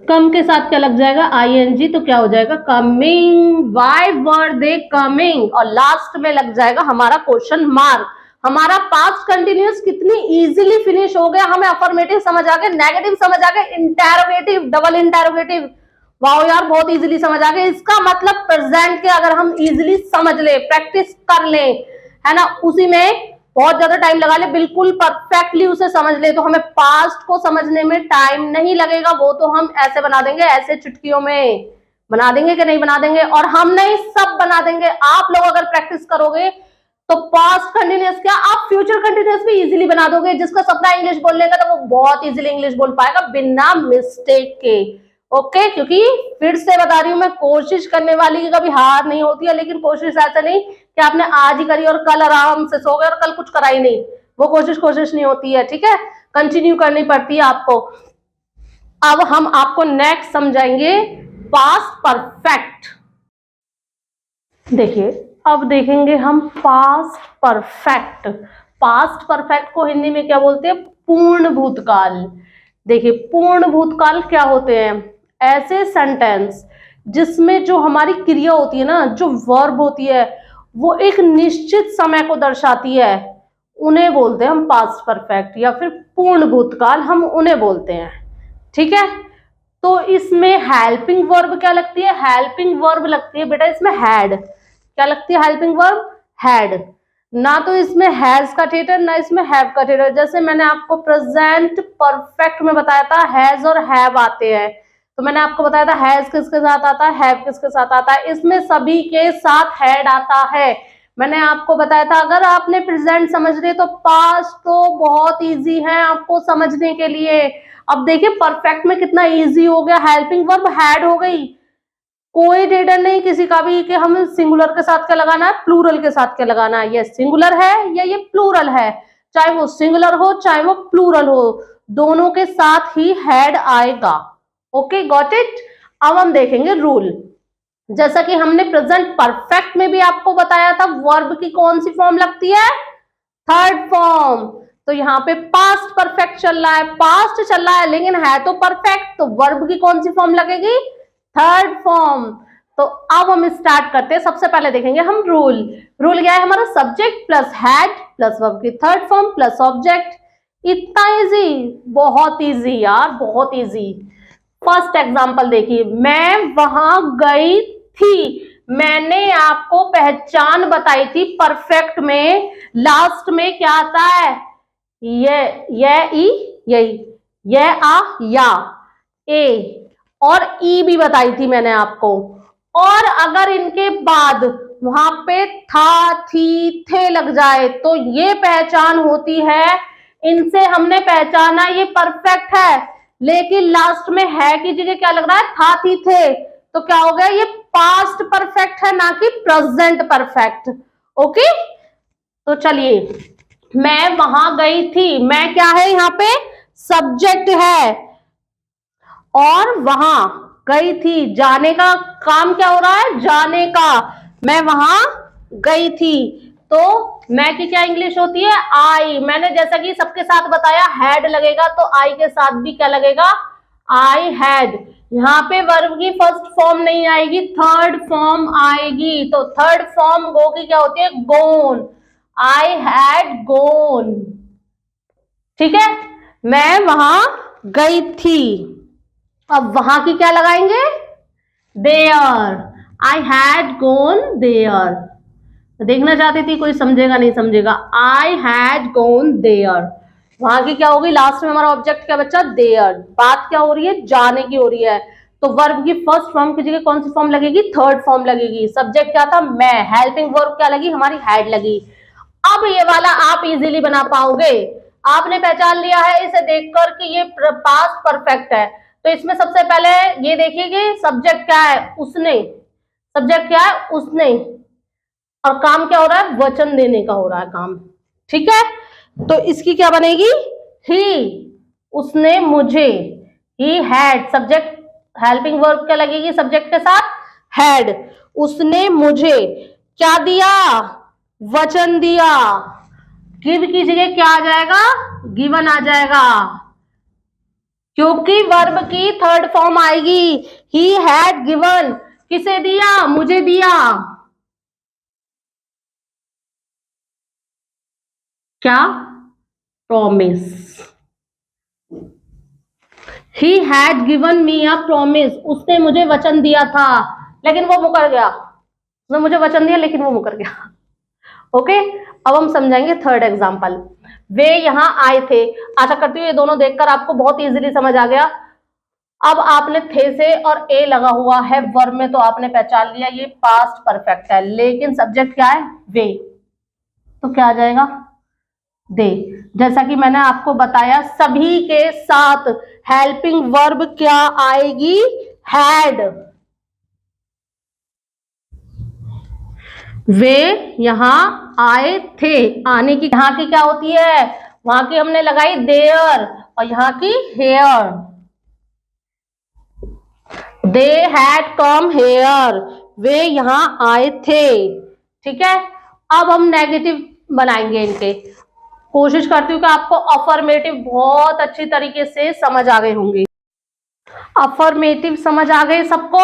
कम के साथ क्या लग जाएगा, ING, तो क्या हो जाएगा, coming. Why were they coming, और लास्ट में लग जाएगा हमारा क्वेश्चन मार्क। हमारा पास्ट कंटिन्यूअस कितनी इजीली फिनिश हो गया। हमें अफर्मेटिव समझ आ गया, नेगेटिव समझ आ गया, इंटेरोगेटिव, डबल इंटेरोगेटिव, वाओ यार बहुत इजीली समझ आ गया। इसका मतलब प्रेजेंट के अगर हम इजीली समझ ले, प्रैक्टिस कर ले, है ना, उसी में बहुत ज्यादा टाइम लगा ले, बिल्कुल परफेक्टली उसे समझ ले, तो हमें पास्ट को समझने में टाइम नहीं लगेगा। वो तो हम ऐसे बना देंगे, ऐसे चुटकियों में बना देंगे कि नहीं बना देंगे, और हम नहीं, सब बना देंगे। आप लोग अगर प्रैक्टिस करोगे तो पास्ट कंटिन्यूअस क्या, आप फ्यूचर कंटिन्यूअस भी इजीली बना दोगे। जिसका सपना इंग्लिश बोलने का, तो वो बहुत इजीली इंग्लिश बोल पाएगा बिना मिस्टेक के। ओके, क्योंकि फिर से बता रही हूं मैं, कोशिश करने वाली की कभी हार नहीं होती है। लेकिन कोशिश ऐसा नहीं कि आपने आज ही करी और कल आराम से सो गए और कल कुछ करा ही नहीं, वो कोशिश नहीं होती है, ठीक है, कंटिन्यू करनी पड़ती है आपको। अब हम आपको नेक्स्ट समझाएंगे पास्ट परफेक्ट। देखिए, अब देखेंगे हम पास्ट परफेक्ट। पास्ट परफेक्ट को हिंदी में क्या बोलते हैं, पूर्ण भूतकाल। देखिए, पूर्ण भूतकाल क्या होते हैं, ऐसे सेंटेंस जिसमें जो हमारी क्रिया होती है ना, जो वर्ब होती है, वो एक निश्चित समय को दर्शाती है, उन्हें बोलते हैं हम पास्ट परफेक्ट, या फिर पूर्ण भूतकाल हम उन्हें बोलते हैं, ठीक है। तो इसमें हेल्पिंग वर्ब क्या लगती है, हेल्पिंग वर्ब लगती है बेटा इसमें हैड। क्या लगती है हेल्पिंग वर्ब, हैड। ना तो इसमें हैज का थिएटर, ना इसमें हैव का थिएटर। जैसे मैंने आपको प्रेजेंट परफेक्ट में बताया था, हैज और हैव आते हैं। तो मैंने आपको बताया था हैज किसके साथ आता है, हैव किसके साथ आता है, इसमें सभी के साथ हैड आता है। मैंने आपको बताया था अगर आपने प्रेजेंट समझ रहे तो पास्ट तो बहुत इजी है आपको समझने के लिए। अब देखिए परफेक्ट में कितना इजी हो गया, हेल्पिंग वर्ब हैड हो गई, कोई डेटा नहीं किसी का भी कि हम सिंगुलर के साथ क्या लगाना है, प्लूरल के साथ क्या लगाना है। ये सिंगुलर है या ये प्लूरल है, चाहे वो सिंगुलर हो चाहे वो प्लूरल हो, दोनों के साथ ही हैड आएगा। Okay, got it. अब हम देखेंगे रूल। जैसा कि हमने प्रेजेंट परफेक्ट में भी आपको बताया था, वर्ब की कौन सी फॉर्म लगती है, थर्ड फॉर्म। तो यहाँ पे पास्ट परफेक्ट चल रहा है, पास्ट चल रहा है लेकिन है तो परफेक्ट, तो वर्ब की कौन सी फॉर्म लगेगी, थर्ड फॉर्म। तो अब हम स्टार्ट करते हैं। सबसे पहले देखेंगे हम रूल। रूल क्या है हमारा, subject plus had plus verb की थर्ड फॉर्म प्लस ऑब्जेक्ट। इतना इजी, बहुत इजी यार, बहुत इजी। फर्स्ट एग्जांपल देखिए, मैं वहां गई थी, मैंने आपको पहचान बताई थी। परफेक्ट में लास्ट में क्या आता है, ये आ या ए, और ई भी बताई थी मैंने आपको। और अगर इनके बाद वहां पे था, थी, थे लग जाए तो ये पहचान होती है। इनसे हमने पहचाना ये परफेक्ट है, लेकिन लास्ट में है की जगह क्या लग रहा है, था, थी, थे, तो क्या हो गया, ये पास्ट परफेक्ट है ना कि प्रेजेंट परफेक्ट। ओके, तो चलिए, मैं वहां गई थी, मैं क्या है यहाँ पे, सब्जेक्ट है, और वहां गई थी, जाने का काम क्या हो रहा है, जाने का। मैं वहां गई थी, तो मैं की क्या इंग्लिश होती है, आई। मैंने जैसा कि सबके साथ बताया हैड लगेगा, तो आई के साथ भी क्या लगेगा, आई हैड। यहाँ पे वर्ब की फर्स्ट फॉर्म नहीं आएगी, थर्ड फॉर्म आएगी। तो थर्ड फॉर्म गो की क्या होती है, गोन। आई हैड गोन, ठीक है, मैं वहां गई थी। अब वहां की क्या लगाएंगे, there. I had gone there. देखना चाहती थी कोई समझेगा नहीं समझेगा, आई हैड गोन देयर, वहां की क्या होगी, लास्ट में हमारा ऑब्जेक्ट क्या बच्चा, देयर। बात क्या हो रही है, जाने की हो रही है, तो वर्ब की फर्स्ट फॉर्म की जगह कौन सी फॉर्म लगेगी, थर्ड फॉर्म लगेगी। सब्जेक्ट क्या था, मैं, हेल्पिंग वर्ब क्या लगी, हमारी हैड लगी। अब ये वाला आप इजीली बना पाओगे, आपने पहचान लिया है इसे देखकर कि ये पास्ट परफेक्ट है। तो इसमें सबसे पहले ये देखिए कि सब्जेक्ट क्या है, उसने। सब्जेक्ट क्या है, उसने, और काम क्या हो रहा है, वचन देने का हो रहा है काम। ठीक है, तो इसकी क्या बनेगी, ही, उसने मुझे, he had, subject, helping verb क्या लगेगी सब्जेक्ट के साथ, हैड। उसने मुझे क्या दिया, वचन दिया। गिव की जगह क्या आ जाएगा, गिवन आ जाएगा, क्योंकि वर्ब की थर्ड फॉर्म आएगी। ही हैड गिवन, किसे दिया, मुझे दिया, क्या, promise. He had given me a promise, उसने मुझे वचन दिया था लेकिन वो मुकर गया। उसने मुझे वचन दिया लेकिन वो मुकर गया। ओके, अब हम समझाएंगे थर्ड एग्जाम्पल। वे यहां आए थे। आशा करती हूँ ये दोनों देखकर आपको बहुत इजीली समझ आ गया। अब आपने थे से और ए लगा हुआ है वर्ब में, तो आपने पहचान लिया ये पास्ट परफेक्ट है, लेकिन सब्जेक्ट क्या है, वे, तो क्या आ जाएगा, दे। जैसा कि मैंने आपको बताया सभी के साथ हेल्पिंग वर्ब क्या आएगी, हैड। वे यहां आए थे, आने की यहां की क्या होती है, वहां की हमने लगाई देयर, और यहां की here. They had come here, वे यहां आए थे। ठीक है, अब हम नेगेटिव बनाएंगे इनके। कोशिश करती हूँ कि आपको अफर्मेटिव बहुत अच्छी तरीके से समझ आ गए होंगे। अफर्मेटिव समझ आ गए सबको,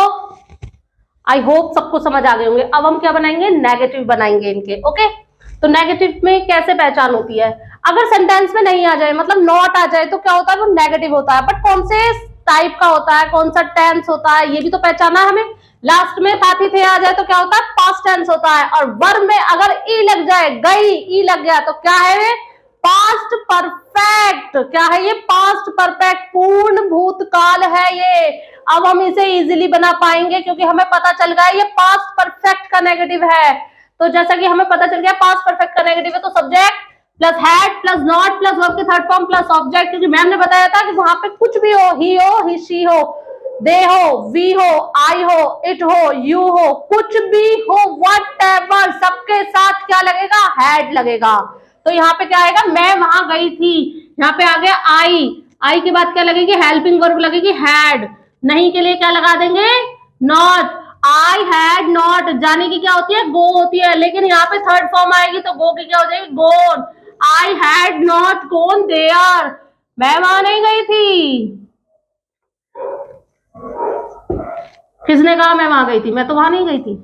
आई होप सबको समझ आ गए होंगे। अब हम क्या बनाएंगे, नेगेटिव बनाएंगे इनके। ओके, तो नेगेटिव में कैसे पहचान होती है, अगर सेंटेंस में नहीं आ जाए, मतलब नॉट आ जाए, तो क्या होता है, वो नेगेटिव होता है। बट कौन से टाइप का होता है, कौन सा टेंस होता है, ये भी तो पहचाना है हमें। लास्ट में था थी थे आ जाए तो क्या होता है, पास्ट टेंस होता है। और वर्ब में अगर ई लग जाए, गई, ई लग गया, तो क्या है, पास्ट परफेक्ट। क्या है ये, पास्ट परफेक्ट, पूर्ण भूतकाल है ये। अब हम इसे इजीली बना पाएंगे क्योंकि हमें पता चल गया ये पास्ट परफेक्ट का नेगेटिव है। तो जैसा कि हमें पता चल गया पास्ट परफेक्ट का नेगेटिव है, तो subject plus had plus not plus verb की थर्ड फॉर्म प्लस ऑब्जेक्ट, क्योंकि मैम ने बताया था कि वहां पे कुछ भी हो, ही शी हो, दे हो, वी हो, आई हो, इट हो, यू हो, कुछ भी हो, व्हाटएवर, सबके साथ क्या लगेगा, हैड लगेगा। तो यहाँ पे क्या आएगा, मैं वहां गई थी, यहाँ पे आ गया आई, आई के बाद क्या लगेगी, हेल्पिंग वर्ब लगेगी हैड। नहीं के लिए क्या लगा देंगे, नॉट। आई हैड नॉट, जाने की क्या होती है, गो होती है, लेकिन यहाँ पे थर्ड फॉर्म आएगी तो गो की क्या हो जाएगी, gone. I had not gone there, मैं वहां नहीं गई थी। किसने कहा मैं वहां गई थी, मैं तो वहां नहीं गई थी।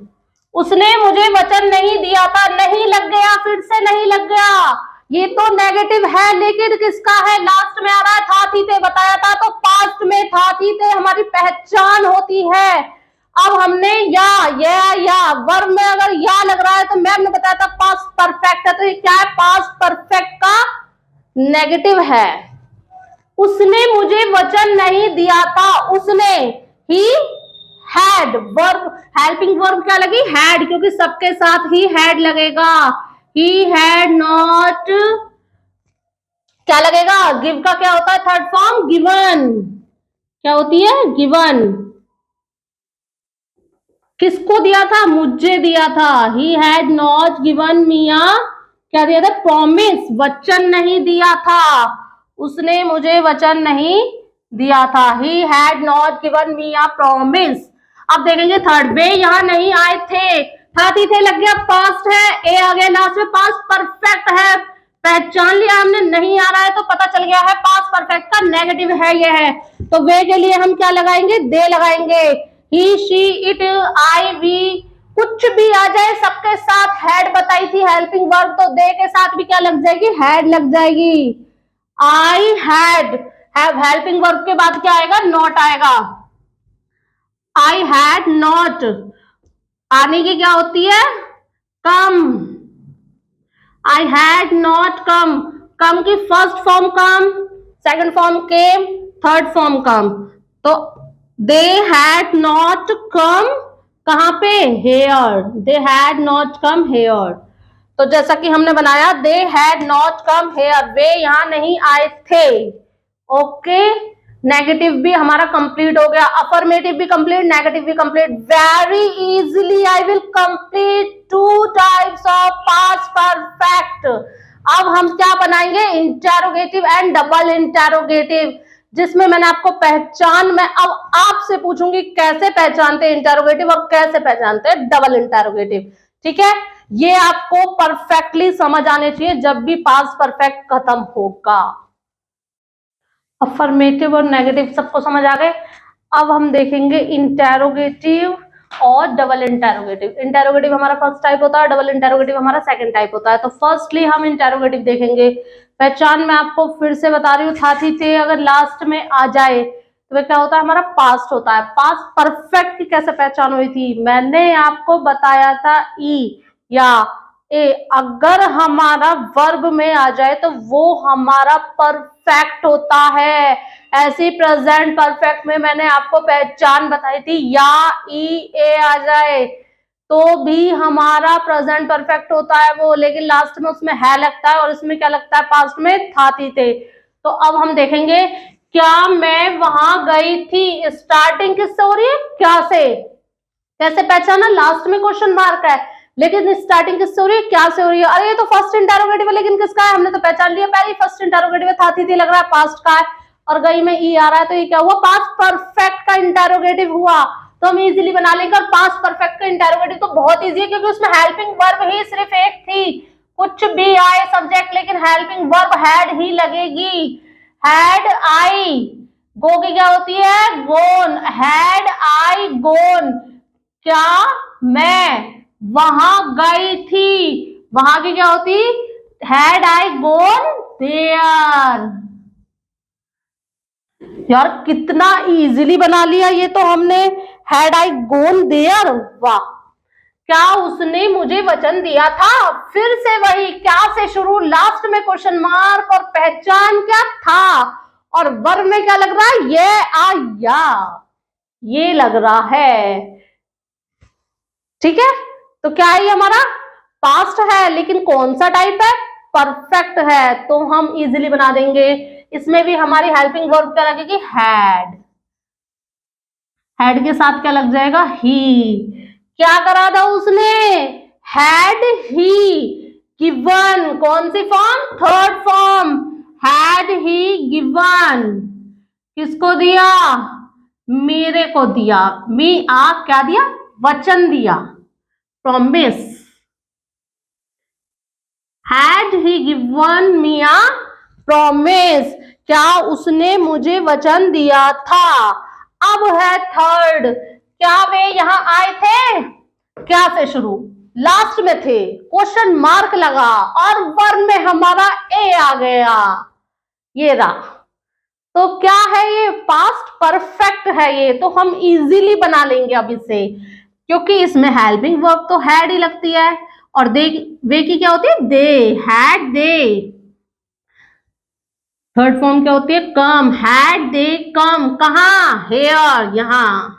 उसने मुझे वचन नहीं दिया था, नहीं लग गया, फिर से नहीं लग गया, ये तो नेगेटिव है, लेकिन किसका है, लास्ट में आ रहा है, था थी थे बताया था, तो पास्ट में था थी थे हमारी पहचान होती है। अब हमने या वर्ब में अगर या लग रहा है तो मैम ने बताया था पास्ट परफेक्ट है, तो ये क्या है, पास्ट परफेक्ट का नेगेटिव है। उसने मुझे वचन नहीं दिया था, उसने, he had, verb, helping verb क्या लगी, हैड, क्योंकि सबके साथ ही हैड लगेगा। ही हैड नॉट, क्या लगेगा, गिव का क्या होता है थर्ड फॉर्म, गिवन, क्या होती है, गिवन। किसको दिया था, मुझे दिया था। He had not given me a, क्या दिया था, प्रॉमिस, वचन नहीं दिया था, उसने मुझे वचन नहीं दिया था। He had not given me a promise. अब देखेंगे थर्ड, वे यहाँ नहीं आए थे, था थी थे लग गया, पास्ट है, ए आ गया लास्ट में, पास्ट परफेक्ट है, पहचान लिया हमने, नहीं आ रहा है तो पता चल गया है पास्ट परफेक्ट का नेगेटिव है ये है। तो वे के लिए हम क्या लगाएंगे, दे लगाएंगे। ही शी इट आई वी, कुछ भी आ जाए सबके साथ हैड बताई थी हेल्पिंग वर्ब, तो दे के साथ भी क्या लग जाएगी, हैड लग जाएगी। I had, have helping verb के बाद क्या आएगा, नॉट आएगा। आई हैड नॉट, आने की क्या होती है, कम। आई हैड नॉट कम, कम की first form come, second form came, third form come. तो दे हैड नॉट कम कहां पे, here, they had not come here. तो जैसा कि हमने बनाया they had not come here, वे यहां नहीं आए थे। ओके, नेगेटिव भी हमारा कंप्लीट हो गया, अफर्मेटिव भी कंप्लीट, नेगेटिव भी complete. Very easily I will complete 2 types of past perfect. अब हम क्या बनाएंगे, इंटेरोगेटिव एंड डबल इंटेरोगेटिव, जिसमें मैंने आपको पहचान, मैं अब आपसे पूछूंगी कैसे पहचानते हैं इंटेरोगेटिव और कैसे पहचानते हैं डबल इंटेरोगेटिव। ठीक है, ये आपको परफेक्टली समझ आने चाहिए जब भी पास्ट परफेक्ट खत्म होगा। अफर्मेटिव और नेगेटिव सबको समझ आ गए। अब हम देखेंगे इंटेरोगेटिव और डबल इंटेरोगेटिव। इंटेरोगेटिव हमारा फर्स्ट टाइप होता है, डबल इंटेरोगेटिव हमारा सेकंड टाइप होता है। तो फर्स्टली हम इंटेरोगेटिव देखेंगे। पहचान मैं आपको फिर से बता रही हूँ, था थी थे अगर लास्ट में आ जाए तो वह क्या होता है, हमारा पास्ट होता है। पास्ट परफेक्ट की कैसे पहचान हुई थी, मैंने आपको बताया था ई या ए, अगर हमारा वर्ब में आ जाए तो वो हमारा परफेक्ट होता है। ऐसी प्रेजेंट परफेक्ट में मैंने आपको पहचान बताई थी, या ई ए आ जाए तो भी हमारा प्रेजेंट परफेक्ट होता है वो, लेकिन लास्ट में उसमें है लगता है और इसमें क्या लगता है, पास्ट में था थी थे। तो अब हम देखेंगे, क्या मैं वहां गई थी, स्टार्टिंग किससे हो रही है, क्या से, कैसे पहचाना, लास्ट में क्वेश्चन मार्क है, लेकिन स्टार्टिंग किससे हो रही है, क्या से हो रही है। अरे ये तो फर्स्ट इंटेरोगेटिव है, लेकिन किसका है, हमने तो पहचान लिया पहले, फर्स्ट इंटेरोगेटिव था थी लग रहा है, पास्ट का है, और गई में ई आ रहा है, तो ये क्या हुआ, पास्ट परफेक्ट का इंटेरोगेटिव हुआ। तो हम इजीली बना लेंगे। और पास्ट परफेक्ट का इंटेरोगेटिव तो बहुत इजी है, क्योंकि उसमें हेल्पिंग वर्ब ही सिर्फ एक थी, कुछ भी आए सब्जेक्ट, लेकिन हेल्पिंग वर्ब हैड ही लगेगी। हैड आई, गो की क्या होती है, गोन, हैड आई गोन, क्या मैं वहां गई थी, वहां की क्या होती, हैड आई गोन देयर। यार कितना इजीली बना लिया ये तो हमने, हैड आई गोन देयर, वाह। क्या उसने मुझे वचन दिया था, फिर से वही, क्या से शुरू, लास्ट में क्वेश्चन मार्क, और पहचान क्या था, और वर्ब में क्या लग रहा है, ये आया, ये लग रहा है। ठीक है, तो क्या है, ये हमारा पास्ट है, लेकिन कौन सा टाइप है, परफेक्ट है, तो हम इजीली बना देंगे। इसमें भी हमारी हेल्पिंग वर्ब क्या लगेगी, हैड, हैड के साथ क्या लग जाएगा, ही। क्या करा था उसने, हैड ही गिवन, कौन सी form, third form, had he given, किसको दिया, मेरे को दिया, मी आ क्या दिया, वचन दिया, promise, had he given me a promise, क्या उसने मुझे वचन दिया था। अब है थर्ड, क्या वे यहां आए थे, क्या से शुरू, लास्ट में थे, क्वेश्चन मार्क लगा, और वर्ब में हमारा ए आ गया, ये रहा। तो क्या है ये, पास्ट परफेक्ट है ये, तो हम इजीली बना लेंगे अब इसे, क्योंकि इसमें हेल्पिंग वर्ब तो हैड ही लगती है, और दे, वे की क्या होती है, दे, हैड दे। थर्ड फॉर्म क्या होती है, कम, हैड दे कम, कहां, हेयर, यहां,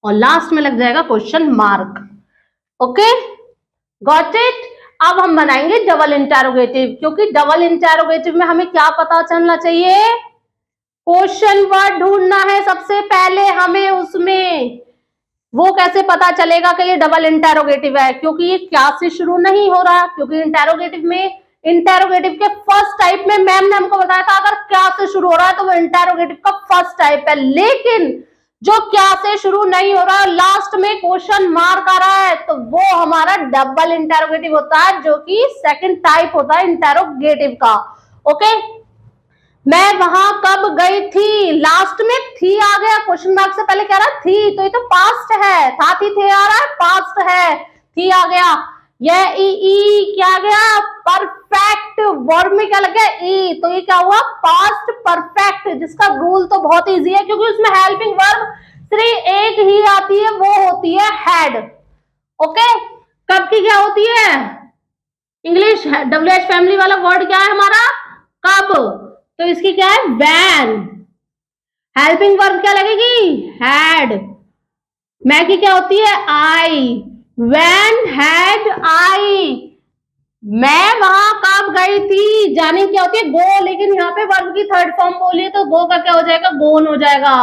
और लास्ट में लग जाएगा question mark. Okay, got it. अब हम बनाएंगे डबल इंटेरोगेटिव, क्योंकि डबल इंटेरोगेटिव में हमें क्या पता चलना चाहिए, क्वेश्चन वर्ड ढूंढना है सबसे पहले हमें उसमें। वो कैसे पता चलेगा कि ये डबल इंटेरोगेटिव है, क्योंकि ये क्या से शुरू नहीं हो रहा, क्योंकि इंटेरोगेटिव में, इंटेरोगेटिव के फर्स्ट टाइप में मैम ने हमको बताया था अगर क्या से शुरू हो रहा है तो वो इंटेरोगेटिव का फर्स्ट टाइप है, लेकिन जो क्या से शुरू नहीं हो रहा, लास्ट में क्वेश्चन मार्क आ रहा है, तो वो हमारा डबल इंटेरोगेटिव होता है, जो कि सेकंड टाइप होता है इंटेरोगेटिव का। ओके, मैं वहां कब गई थी, लास्ट में थी आ गया, क्वेश्चन मार्क से पहले कह रहा थी, तो ये तो पास्ट है, था थी थे आ रहा है, पास्ट है, थी आ गया, यह ई क्या आ गया, परफेक्ट, वर्ब में क्या लग गया, ई, तो ये क्या हुआ, पास्ट परफेक्ट, जिसका रूल तो बहुत इजी है, क्योंकि उसमें हेल्पिंग वर्ब सिर्फ एक ही आती है, वो होती है हैड। ओके, कब की क्या होती है, इंग्लिश WH फैमिली वाला वर्ड क्या है हमारा, कब, तो इसकी क्या है व्हेन। हेल्पिंग वर्ब क्या लगेगी हैड। मैगी क्या होती है आई। व्हेन हैड आई, मैं वहां कब गई थी, जाने क्या होती है गो, लेकिन यहाँ पे वर्ब की थर्ड फॉर्म बोली तो गो का क्या हो जाएगा गोन हो जाएगा।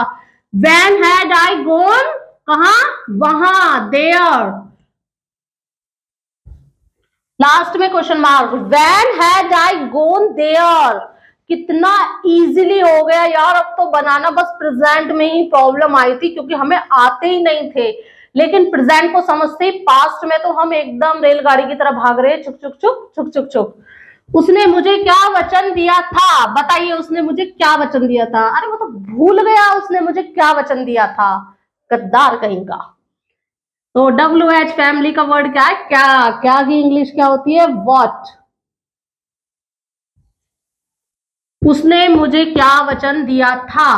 व्हेन हैड आई गोन, कहा वहां देयर। लास्ट में question mark, when had I gone there. कितना इजीली हो गया यार, अब तो बनाना बस प्रेजेंट में ही प्रॉब्लम आई थी क्योंकि हमें आते ही नहीं थे, लेकिन प्रेजेंट को समझते ही पास्ट में तो हम एकदम रेलगाड़ी की तरह भाग रहे, चुक चुक चुक चुक चुक चुक। उसने मुझे क्या वचन दिया था, बताइए उसने मुझे क्या वचन दिया था, अरे वो तो भूल गया उसने मुझे क्या वचन दिया था, गद्दार कहीं का। तो WH फैमिली का वर्ड क्या है, क्या, क्या की इंग्लिश क्या होती है व्हाट। उसने मुझे क्या वचन दिया था,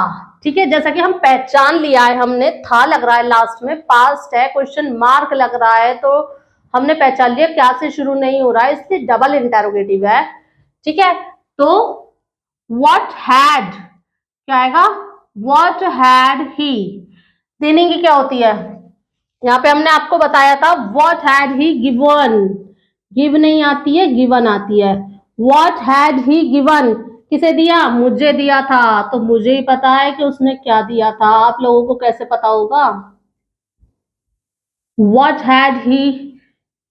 ठीक है, जैसा कि हम पहचान लिया है हमने, था लग रहा है लास्ट में, पास्ट है, क्वेश्चन मार्क लग रहा है, तो हमने पहचान लिया क्या से शुरू नहीं हो रहा है, इसलिए डबल इंटेरोगेटिव है, ठीक है। तो व्हाट हैड क्या आएगा, व्हाट हैड ही। देने की क्या होती है, यहाँ पे हमने आपको बताया था what had he given, give नहीं आती है गिवन आती है। व्हाट हैड ही गिवन, किसे दिया, मुझे दिया था, तो मुझे ही पता है कि उसने क्या दिया था, आप लोगों को कैसे पता होगा। What had he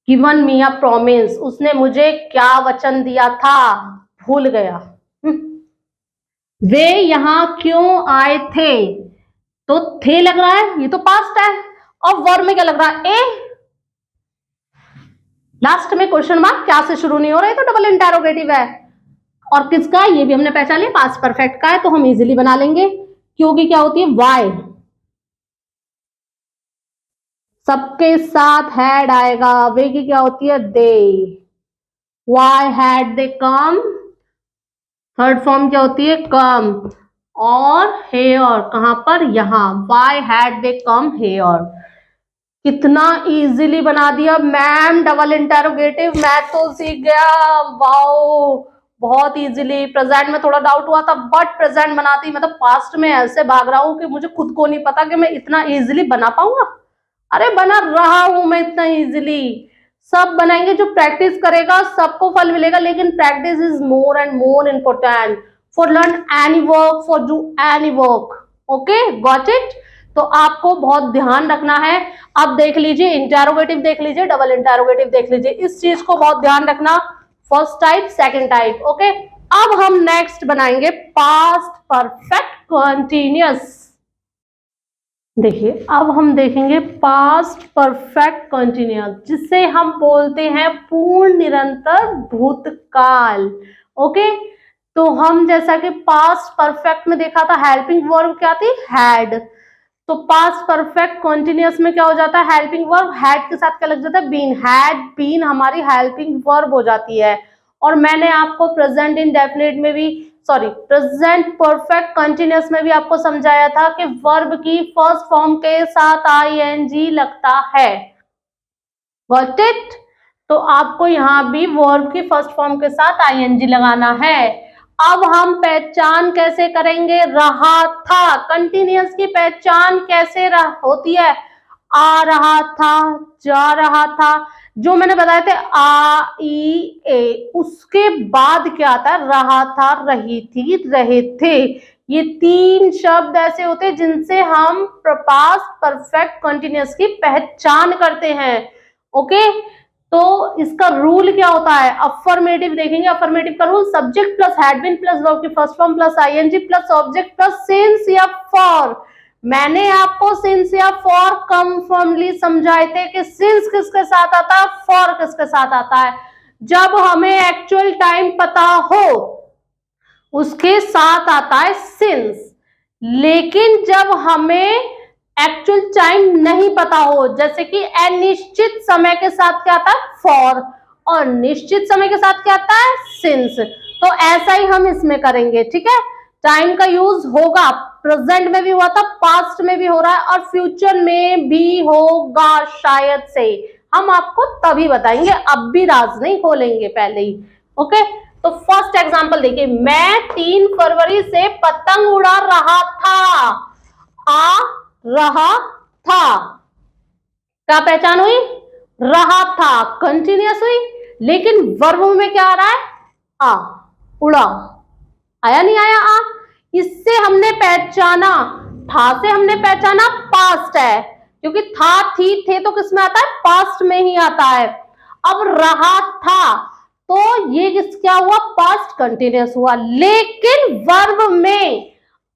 given me a promise, उसने मुझे क्या वचन दिया था, भूल गया। वे यहां क्यों आए थे, तो थे लग रहा है, ये तो पास्ट है, और वर्ब में क्या लग रहा है ए। लास्ट में क्वेश्चन मार्क क्या से शुरू नहीं हो रहा है, तो डबल इंटेरोगेटिव है। और किसका, ये भी हमने पहचान लिया पास्ट परफेक्ट का है, तो हम इजीली बना लेंगे, क्योंकि क्या होती है वाई, सबके साथ हैड आएगा, वे की क्या होती है they, why had they come, third form क्या होती है कम, और हेयर कहां पर, यहां, why had they come here. कितना इजीली बना दिया मैम, डबल इंटेरोगेटिव, मैं तो सीख गया, वाओ बहुत इजीली। प्रेजेंट में थोड़ा डाउट हुआ था, बट प्रेजेंट बनाती, मतलब पास्ट में ऐसे भाग रहा हूं कि मुझे खुद को नहीं पता कि मैं इतना इजीली बना पाऊंगा। अरे बना रहा हूं मैं इतना इजीली, सब बनाएंगे, जो प्रैक्टिस करेगा सबको फल मिलेगा, लेकिन practice is more and more important for learn any work, for do any work. Okay got it. तो आपको बहुत ध्यान रखना है। अब देख लीजिए इंटेरोगेटिव, देख लीजिए डबल इंटेरोगेटिव, देख लीजिए, इस चीज को बहुत ध्यान रखना, first type second type. Okay, अब हम नेक्स्ट बनाएंगे पास्ट परफेक्ट कंटिन्यूअस। देखिए अब हम देखेंगे पास्ट परफेक्ट कंटिन्यूअस, जिसे हम बोलते हैं पूर्ण निरंतर भूतकाल। ओके, तो हम जैसा कि पास्ट परफेक्ट में देखा था हेल्पिंग वर्ब क्या थी हैड, तो पास्ट परफेक्ट कंटिन्यूअस में क्या हो जाता है हेल्पिंग वर्ब हैड के साथ क्या लग जाता है बीन, हैड बीन हमारी हेल्पिंग वर्ब हो जाती है। और मैंने आपको प्रेजेंट इंडेफिनिट में भी, सॉरी प्रेजेंट परफेक्ट कंटिन्यूअस में भी आपको समझाया था कि वर्ब की फर्स्ट फॉर्म के साथ आईएनजी लगता है। Got it. तो आपको यहां भी वर्ब की फर्स्ट फॉर्म के साथ आईएनजी लगाना है। अब हम पहचान कैसे करेंगे, रहा था, कंटिन्यूअस की पहचान कैसे होती है, आ रहा था, जा रहा था, जो मैंने बताया थे आ ई ए, उसके बाद क्या आता है रहा था, रही थी, रहे थे। ये तीन शब्द ऐसे होते हैं जिनसे हम पास्ट परफेक्ट कंटिन्यूअस की पहचान करते हैं। ओके, तो इसका रूल क्या होता है, अफर्मेटिव देखेंगे, अफर्मेटिव का rule subject plus had been plus verb की first form plus ING plus object plus since या फॉर। मैंने आपको सिंस या फॉर कंफर्मली समझाए थे कि सिंस किसके साथ आता है, फॉर किसके साथ आता है, जब हमें एक्चुअल टाइम पता हो उसके साथ आता है सिंस, लेकिन जब हमें एक्चुअल टाइम नहीं पता हो, जैसे कि अनिश्चित समय के साथ क्या आता है फॉर, और निश्चित समय के साथ क्या आता है सिंस, तो ऐसा ही हम इसमें करेंगे। ठीक है, टाइम का यूज होगा, प्रेजेंट में भी हुआ था, पास्ट में भी हो रहा है, और फ्यूचर में भी होगा शायद से, हम आपको तभी बताएंगे, अब भी राज नहीं खोलेंगे पहले ही। ओके, तो फर्स्ट एग्जांपल देखिए, मैं 3 फरवरी से पतंग उड़ा रहा था। आ रहा था, क्या पहचान हुई? रहा था कंटिन्यूअस हुई, लेकिन वर्ब में क्या आ रहा है? आ, उड़ा। आया नहीं आया? आ, इससे हमने पहचाना, था से हमने पहचाना पास्ट है, क्योंकि था थी थे तो किस में आता है? पास्ट में ही आता है। अब रहा था तो ये क्या हुआ? पास्ट कंटिन्यूअस हुआ, लेकिन वर्ब में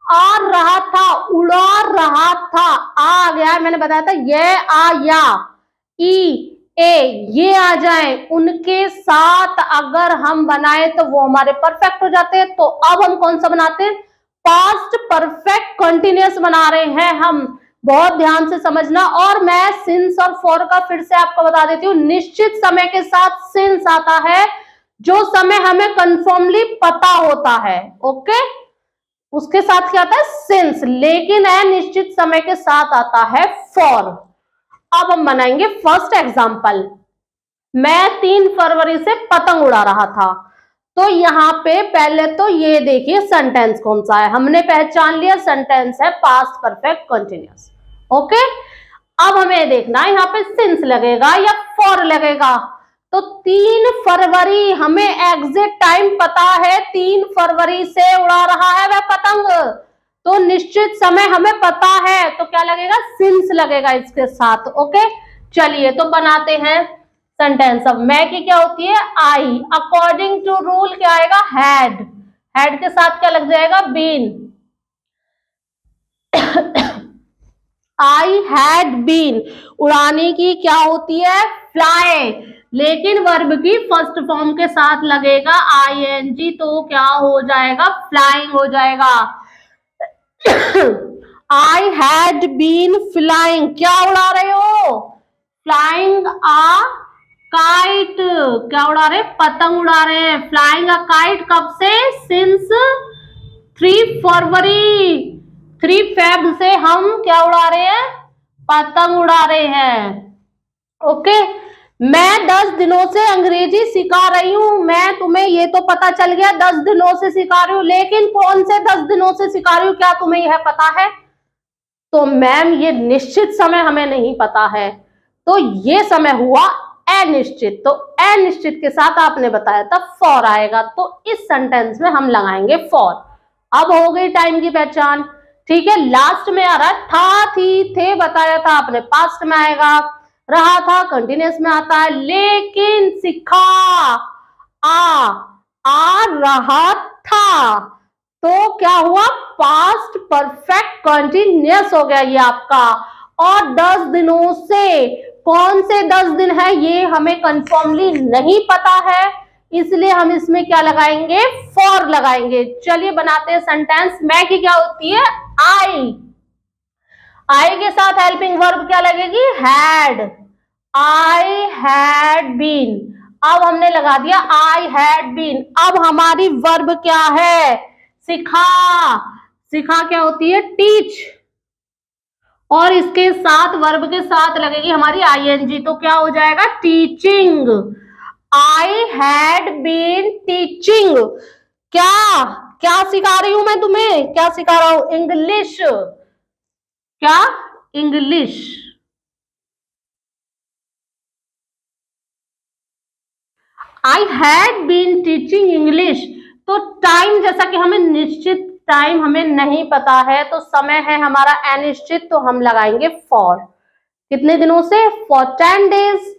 आ रहा था, उड़ा रहा था, आ गया, मैंने बताया था ये आ या ई ए ये आ जाए, उनके साथ अगर हम बनाए तो वो हमारे परफेक्ट हो जाते हैं। तो अब हम कौन सा बनाते हैं? पास्ट परफेक्ट कंटिन्यूअस बना रहे हैं हम, बहुत ध्यान से समझना। और मैं सिंस और फॉर का फिर से आपको बता देती हूँ, निश्चित समय के साथ सिंस आता है, जो समय हमें कंफर्मली पता होता है, ओके, उसके साथ क्या आता है? सिंस। लेकिन अनिश्चित समय के साथ आता है फॉर। अब हम बनाएंगे फर्स्ट एग्जांपल, मैं 3 फरवरी से पतंग उड़ा रहा था। तो यहाँ पे पहले तो ये देखिए सेंटेंस कौन सा है, हमने पहचान लिया सेंटेंस है पास्ट परफेक्ट कंटिन्यूअस, ओके। अब हमें देखना है यहाँ पे सिंस लगेगा या फॉर लगेगा। तो 3 फरवरी, हमें एग्जैक्ट टाइम पता है, 3 फरवरी से उड़ा रहा है वह पतंग, तो निश्चित समय हमें पता है, तो क्या लगेगा? सिंस लगेगा इसके साथ, ओके। चलिए तो बनाते हैं सेंटेंस। अब मैं की क्या होती है? आई, अकॉर्डिंग टू रूल क्या आएगा? हैड, हैड के साथ क्या लग जाएगा? बीन। आई हैड बीन, उड़ाने की क्या होती है? फ्लाई, लेकिन वर्ब की फर्स्ट फॉर्म के साथ लगेगा आईएनजी, तो क्या हो जाएगा? फ्लाइंग हो जाएगा। आई हैड बीन फ्लाइंग, क्या उड़ा रहे हो? फ्लाइंग आ काइट, क्या उड़ा रहे? पतंग उड़ा रहे हैं। फ्लाइंग अ काइट कब से? सिंस 3 फरवरी, 3 फेब से हम क्या उड़ा रहे हैं? पतंग उड़ा रहे हैं, ओके। मैं 10 दिनों से अंग्रेजी सिखा रही हूँ, मैं तुम्हें ये तो पता चल गया 10 दिनों से सिखा रही हूँ, लेकिन कौन से 10 दिनों से सिखा रही हूँ, क्या तुम्हें यह पता है? तो मैम ये निश्चित समय हमें नहीं पता है, तो ये समय हुआ अनिश्चित, तो अनिश्चित के साथ आपने बताया था फॉर आएगा, तो इस सेंटेंस में हम लगाएंगे फॉर। अब हो गई टाइम की पहचान, ठीक है। लास्ट में आ रहा है था थी थे, बताया था आपने, पास्ट में आएगा। रहा था कंटिन्यूअस में आता है, लेकिन सिखा आ रहा था, तो क्या हुआ? पास्ट परफेक्ट कंटिन्यूअस हो गया ये आपका। और 10 दिनों से, कौन से 10 दिन है ये हमें कंफर्मली नहीं पता है, इसलिए हम इसमें क्या लगाएंगे? फॉर लगाएंगे। चलिए बनाते हैं सेंटेंस। मैं की क्या होती है? आई, आई के साथ हेल्पिंग वर्ब क्या लगेगी? Had, I had been. अब हमने लगा दिया आई हैड बीन। अब हमारी वर्ब क्या है? सिखा, सिखा क्या होती है? टीच, और इसके साथ वर्ब के साथ लगेगी हमारी आईएनजी, तो क्या हो जाएगा? Teaching. I had been teaching. क्या क्या सिखा रही हूं मैं तुम्हें? क्या सिखा रहा हूं? इंग्लिश। क्या? English. I had been teaching English. तो टाइम, जैसा कि हमें निश्चित टाइम हमें नहीं पता है, तो समय है हमारा अनिश्चित, तो हम लगाएंगे फॉर। कितने दिनों से? For 10 days.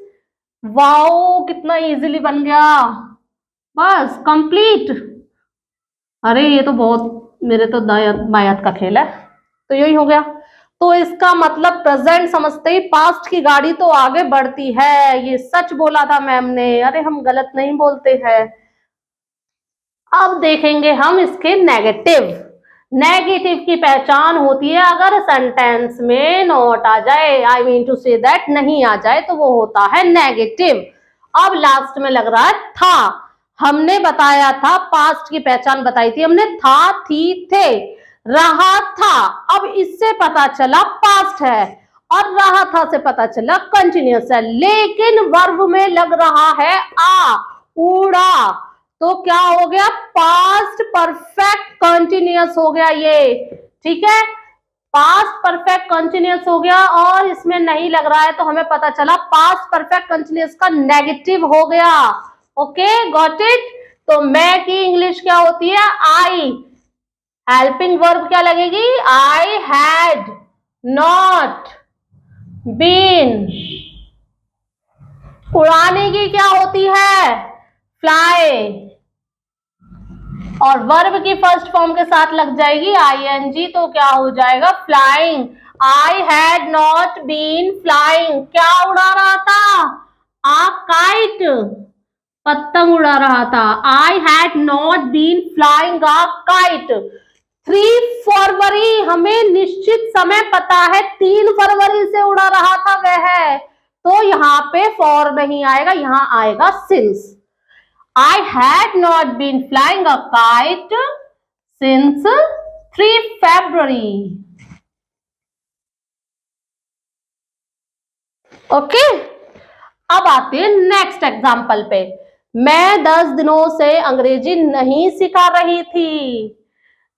वाओ, कितना इजीली बन गया, बस कंप्लीट। अरे ये तो बहुत, मेरे तो दायात का खेल है, तो यही हो गया। तो इसका मतलब प्रेजेंट समझते ही पास्ट की गाड़ी तो आगे बढ़ती है, ये सच बोला था मैम ने, अरे हम गलत नहीं बोलते हैं। अब देखेंगे हम इसके नेगेटिव। नेगेटिव की पहचान होती है अगर सेंटेंस में नॉट आ जाए, I mean to say that नहीं आ जाए, तो वो होता है नेगेटिव। अब लास्ट में लग रहा है था, हमने बताया था, पास्ट की पहचान बताई थी हमने, था थी थे, रहा था। अब इससे पता चला पास्ट है, और रहा था से पता चला कंटिन्यूअस है, लेकिन वर्ब में लग रहा है आ, उड़ा, तो क्या हो गया, पास्ट परफेक्ट कंटिन्यूअस हो गया ये, ठीक है, पास्ट परफेक्ट कंटिन्यूअस हो गया। और इसमें नहीं लग रहा है तो हमें पता चला पास्ट परफेक्ट कंटिन्यूअस का नेगेटिव हो गया। Okay, got it. तो मैं की इंग्लिश क्या होती है, आई। हेल्पिंग वर्ब क्या लगेगी, आई हैड नॉट बीन। उड़ाने की क्या होती है, फ्लाई। और वर्ब की फर्स्ट फॉर्म के साथ लग जाएगी आईएनजी, तो क्या हो जाएगा, flying. I had not been flying, क्या उड़ा रहा था, आ काइट, पतंग उड़ा रहा था। I had not been flying a kite. 3 फरवरी, हमें निश्चित समय पता है 3 फरवरी से उड़ा रहा था वह, तो यहाँ पे फॉर नहीं आएगा, यहां आएगा since. I had not been flying a kite since 3 February. Okay, अब आते हैं नेक्स्ट एग्जाम्पल पे। मैं 10 दिनों से अंग्रेजी नहीं सिखा रही थी।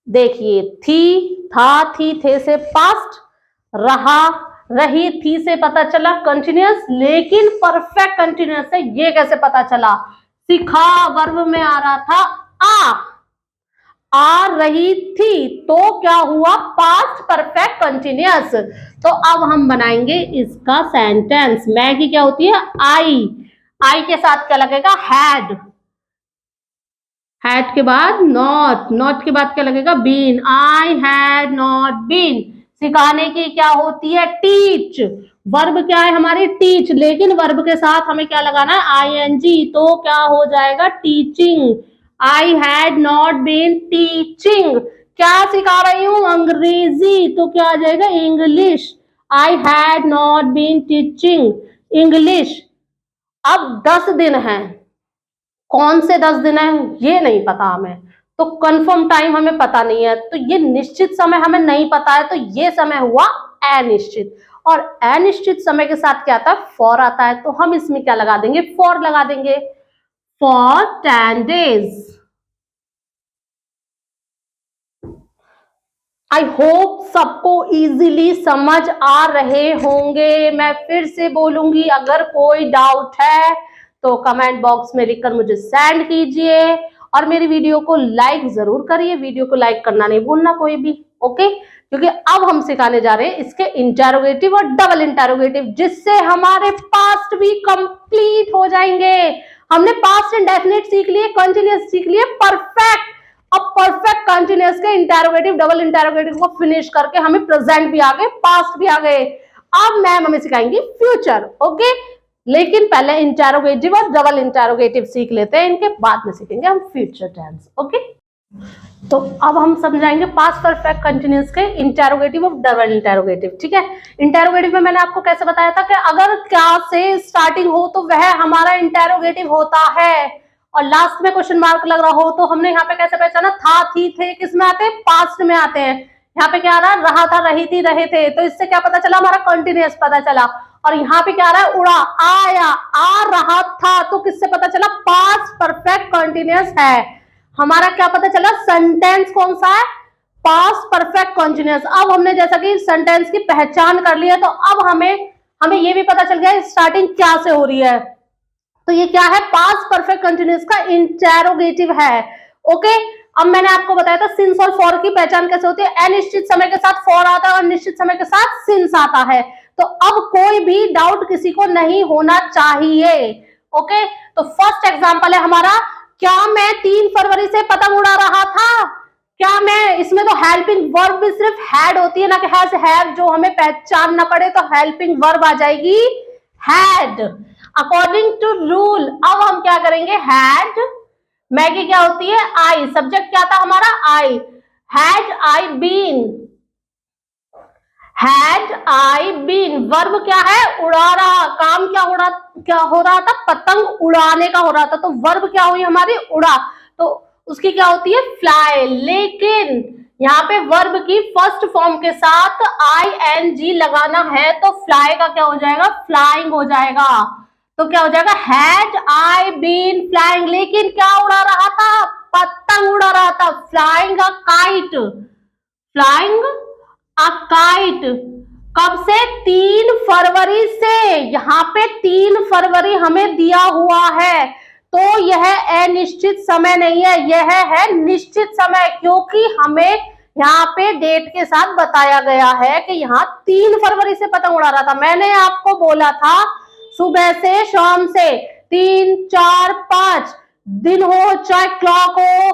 देखिए, थी, था, थी, थे से पास्ट, रहा, रही थी से पता चला कंटिन्यूअस, लेकिन परफेक्ट कंटिन्यूअस है, ये कैसे पता चला, सिखा वर्ब में आ रहा था आ रही थी, तो क्या हुआ, पास्ट परफेक्ट कंटिन्यूअस। तो अब हम बनाएंगे इसका सेंटेंस। मैं की क्या होती है, आई के साथ क्या लगेगा, हैड के बाद नॉट के बाद क्या लगेगा, been. I had not been. सिखाने की क्या होती है, टीच। वर्ब क्या है हमारी, टीच, लेकिन वर्ब के साथ हमें क्या लगाना है, आईएनजी, तो क्या हो जाएगा, teaching. I had not been teaching. क्या सिखा रही हूं, अंग्रेजी, तो क्या आ जाएगा, English. I had not been teaching English. अब 10 दिन हैं, कौन से 10 दिन है ये नहीं पता हमें, तो कंफर्म टाइम हमें पता नहीं है, तो ये निश्चित समय हमें नहीं पता है, तो ये समय हुआ अनिश्चित। और अनिश्चित समय के साथ क्या आता है, फॉर आता है, तो हम इसमें क्या लगा देंगे, फॉर लगा देंगे, फॉर 10 डेज। आई होप सबको इजीली समझ आ रहे होंगे। मैं फिर से बोलूंगी, अगर कोई डाउट है तो कमेंट बॉक्स में लिखकर मुझे सेंड कीजिए, और मेरी वीडियो को लाइक जरूर करिए, वीडियो को लाइक करना नहीं भूलना कोई भी, ओके। क्योंकि अब हम सिखाने जा रहे हैं इसके इंटेरोगेटिव और डबल इंटेरोगेटिव, जिससे हमारे पास्ट भी कंप्लीट हो जाएंगे। हमने पास्ट इंडेफिनिट सीख लिए, कंटिन्यूअस सीख लिए, परफेक्ट। अब परफेक्ट कंटिन्यूअस के इंटेरोगेटिव डबल इंटेरोगेटिव को फिनिश करके हमें प्रेजेंट भी आ गए, पास्ट भी आ गए। अब मैम हमें सिखाएंगी फ्यूचर, ओके। लेकिन पहले इंटेरोगेटिव और डबल इंटेरोगेटिव सीख लेते हैं, इनके बाद में सीखेंगे हम फ्यूचर टेंस, ओके। तो अब हम समझाएंगे पास्ट परफेक्ट कंटिन्यूअस के इंटेरोगेटिव और डबल इंटेरोगेटिव, ठीक है। इंटेरोगेटिव में मैंने आपको कैसे बताया था कि अगर क्या से स्टार्टिंग हो तो वह हमारा इंटेरोगेटिव होता है, और लास्ट में क्वेश्चन मार्क लग रहा हो तो हमने यहाँ पे कैसे पहचाना, था, थी, थे किस में आते हैं, पास्ट में आते हैं। यहाँ पे क्या आ रहा है, रहा था, रही थी, रहे थे, तो इससे क्या पता चला, हमारा कंटिन्यूअस पता चला। और यहाँ पे क्या आ रहा है, उड़ा, आया, आ रहा था, तो किससे पता चला, पास्ट परफेक्ट कंटिन्यूअस है। हमारा क्या पता चला, सेंटेंस कौन सा है, पास्ट परफेक्ट कंटिन्यूअस। अब हमने जैसा कि सेंटेंस की पहचान कर ली है, तो अब हमें ये भी पता चल गया स्टार्टिंग क्या से हो रही है। तो ये क्या है, पास्ट परफेक्ट कंटिन्यूअस का इंटेरोगेटिव है, ओके। अब मैंने आपको बताया था सिंस और फॉर की पहचान कैसे होती है, अनिश्चित समय के साथ फॉर आता है और निश्चित समय के साथ सिंस आता है। तो अब कोई भी डाउट किसी को नहीं होना चाहिए, ओके। तो फर्स्ट एग्जांपल है हमारा, क्या मैं 3 फरवरी से पतंग उड़ा रहा था। क्या मैं, इसमें तो हेल्पिंग वर्ब भी सिर्फ हैड होती है ना कि हैज, हैव, जो हमें पहचान ना पड़े तो हेल्पिंग वर्ब आ जाएगी हैड, अकॉर्डिंग टू रूल। अब हम क्या करेंगे, हैड, मैगी क्या होती है, आई, सब्जेक्ट क्या था हमारा, I, had I been, had I been, verb क्या है, उड़ा रहा, काम क्या हो रहा था, पतंग उड़ाने का हो रहा था, तो वर्ब क्या हुई हमारी, उड़ा, तो उसकी क्या होती है, फ्लाई। लेकिन यहाँ पे वर्ब की फर्स्ट फॉर्म के साथ आई एन जी लगाना है, तो फ्लाई का क्या हो जाएगा, फ्लाइंग हो जाएगा। तो क्या हो जाएगा, हैड आई बीन फ्लाइंग, लेकिन क्या उड़ा रहा था, पतंग उड़ा रहा था, flying a kite, flying a kite. कब से, 3 फरवरी से, यहाँ पे 3 फरवरी हमें दिया हुआ है, तो यह अनिश्चित समय नहीं है, यह है निश्चित समय, क्योंकि हमें यहाँ पे डेट के साथ बताया गया है कि यहाँ 3 फरवरी से पतंग उड़ा रहा था। मैंने आपको बोला था सुबह से शाम से, 3, 4, 5 दिन हो चाहे क्लॉक हो,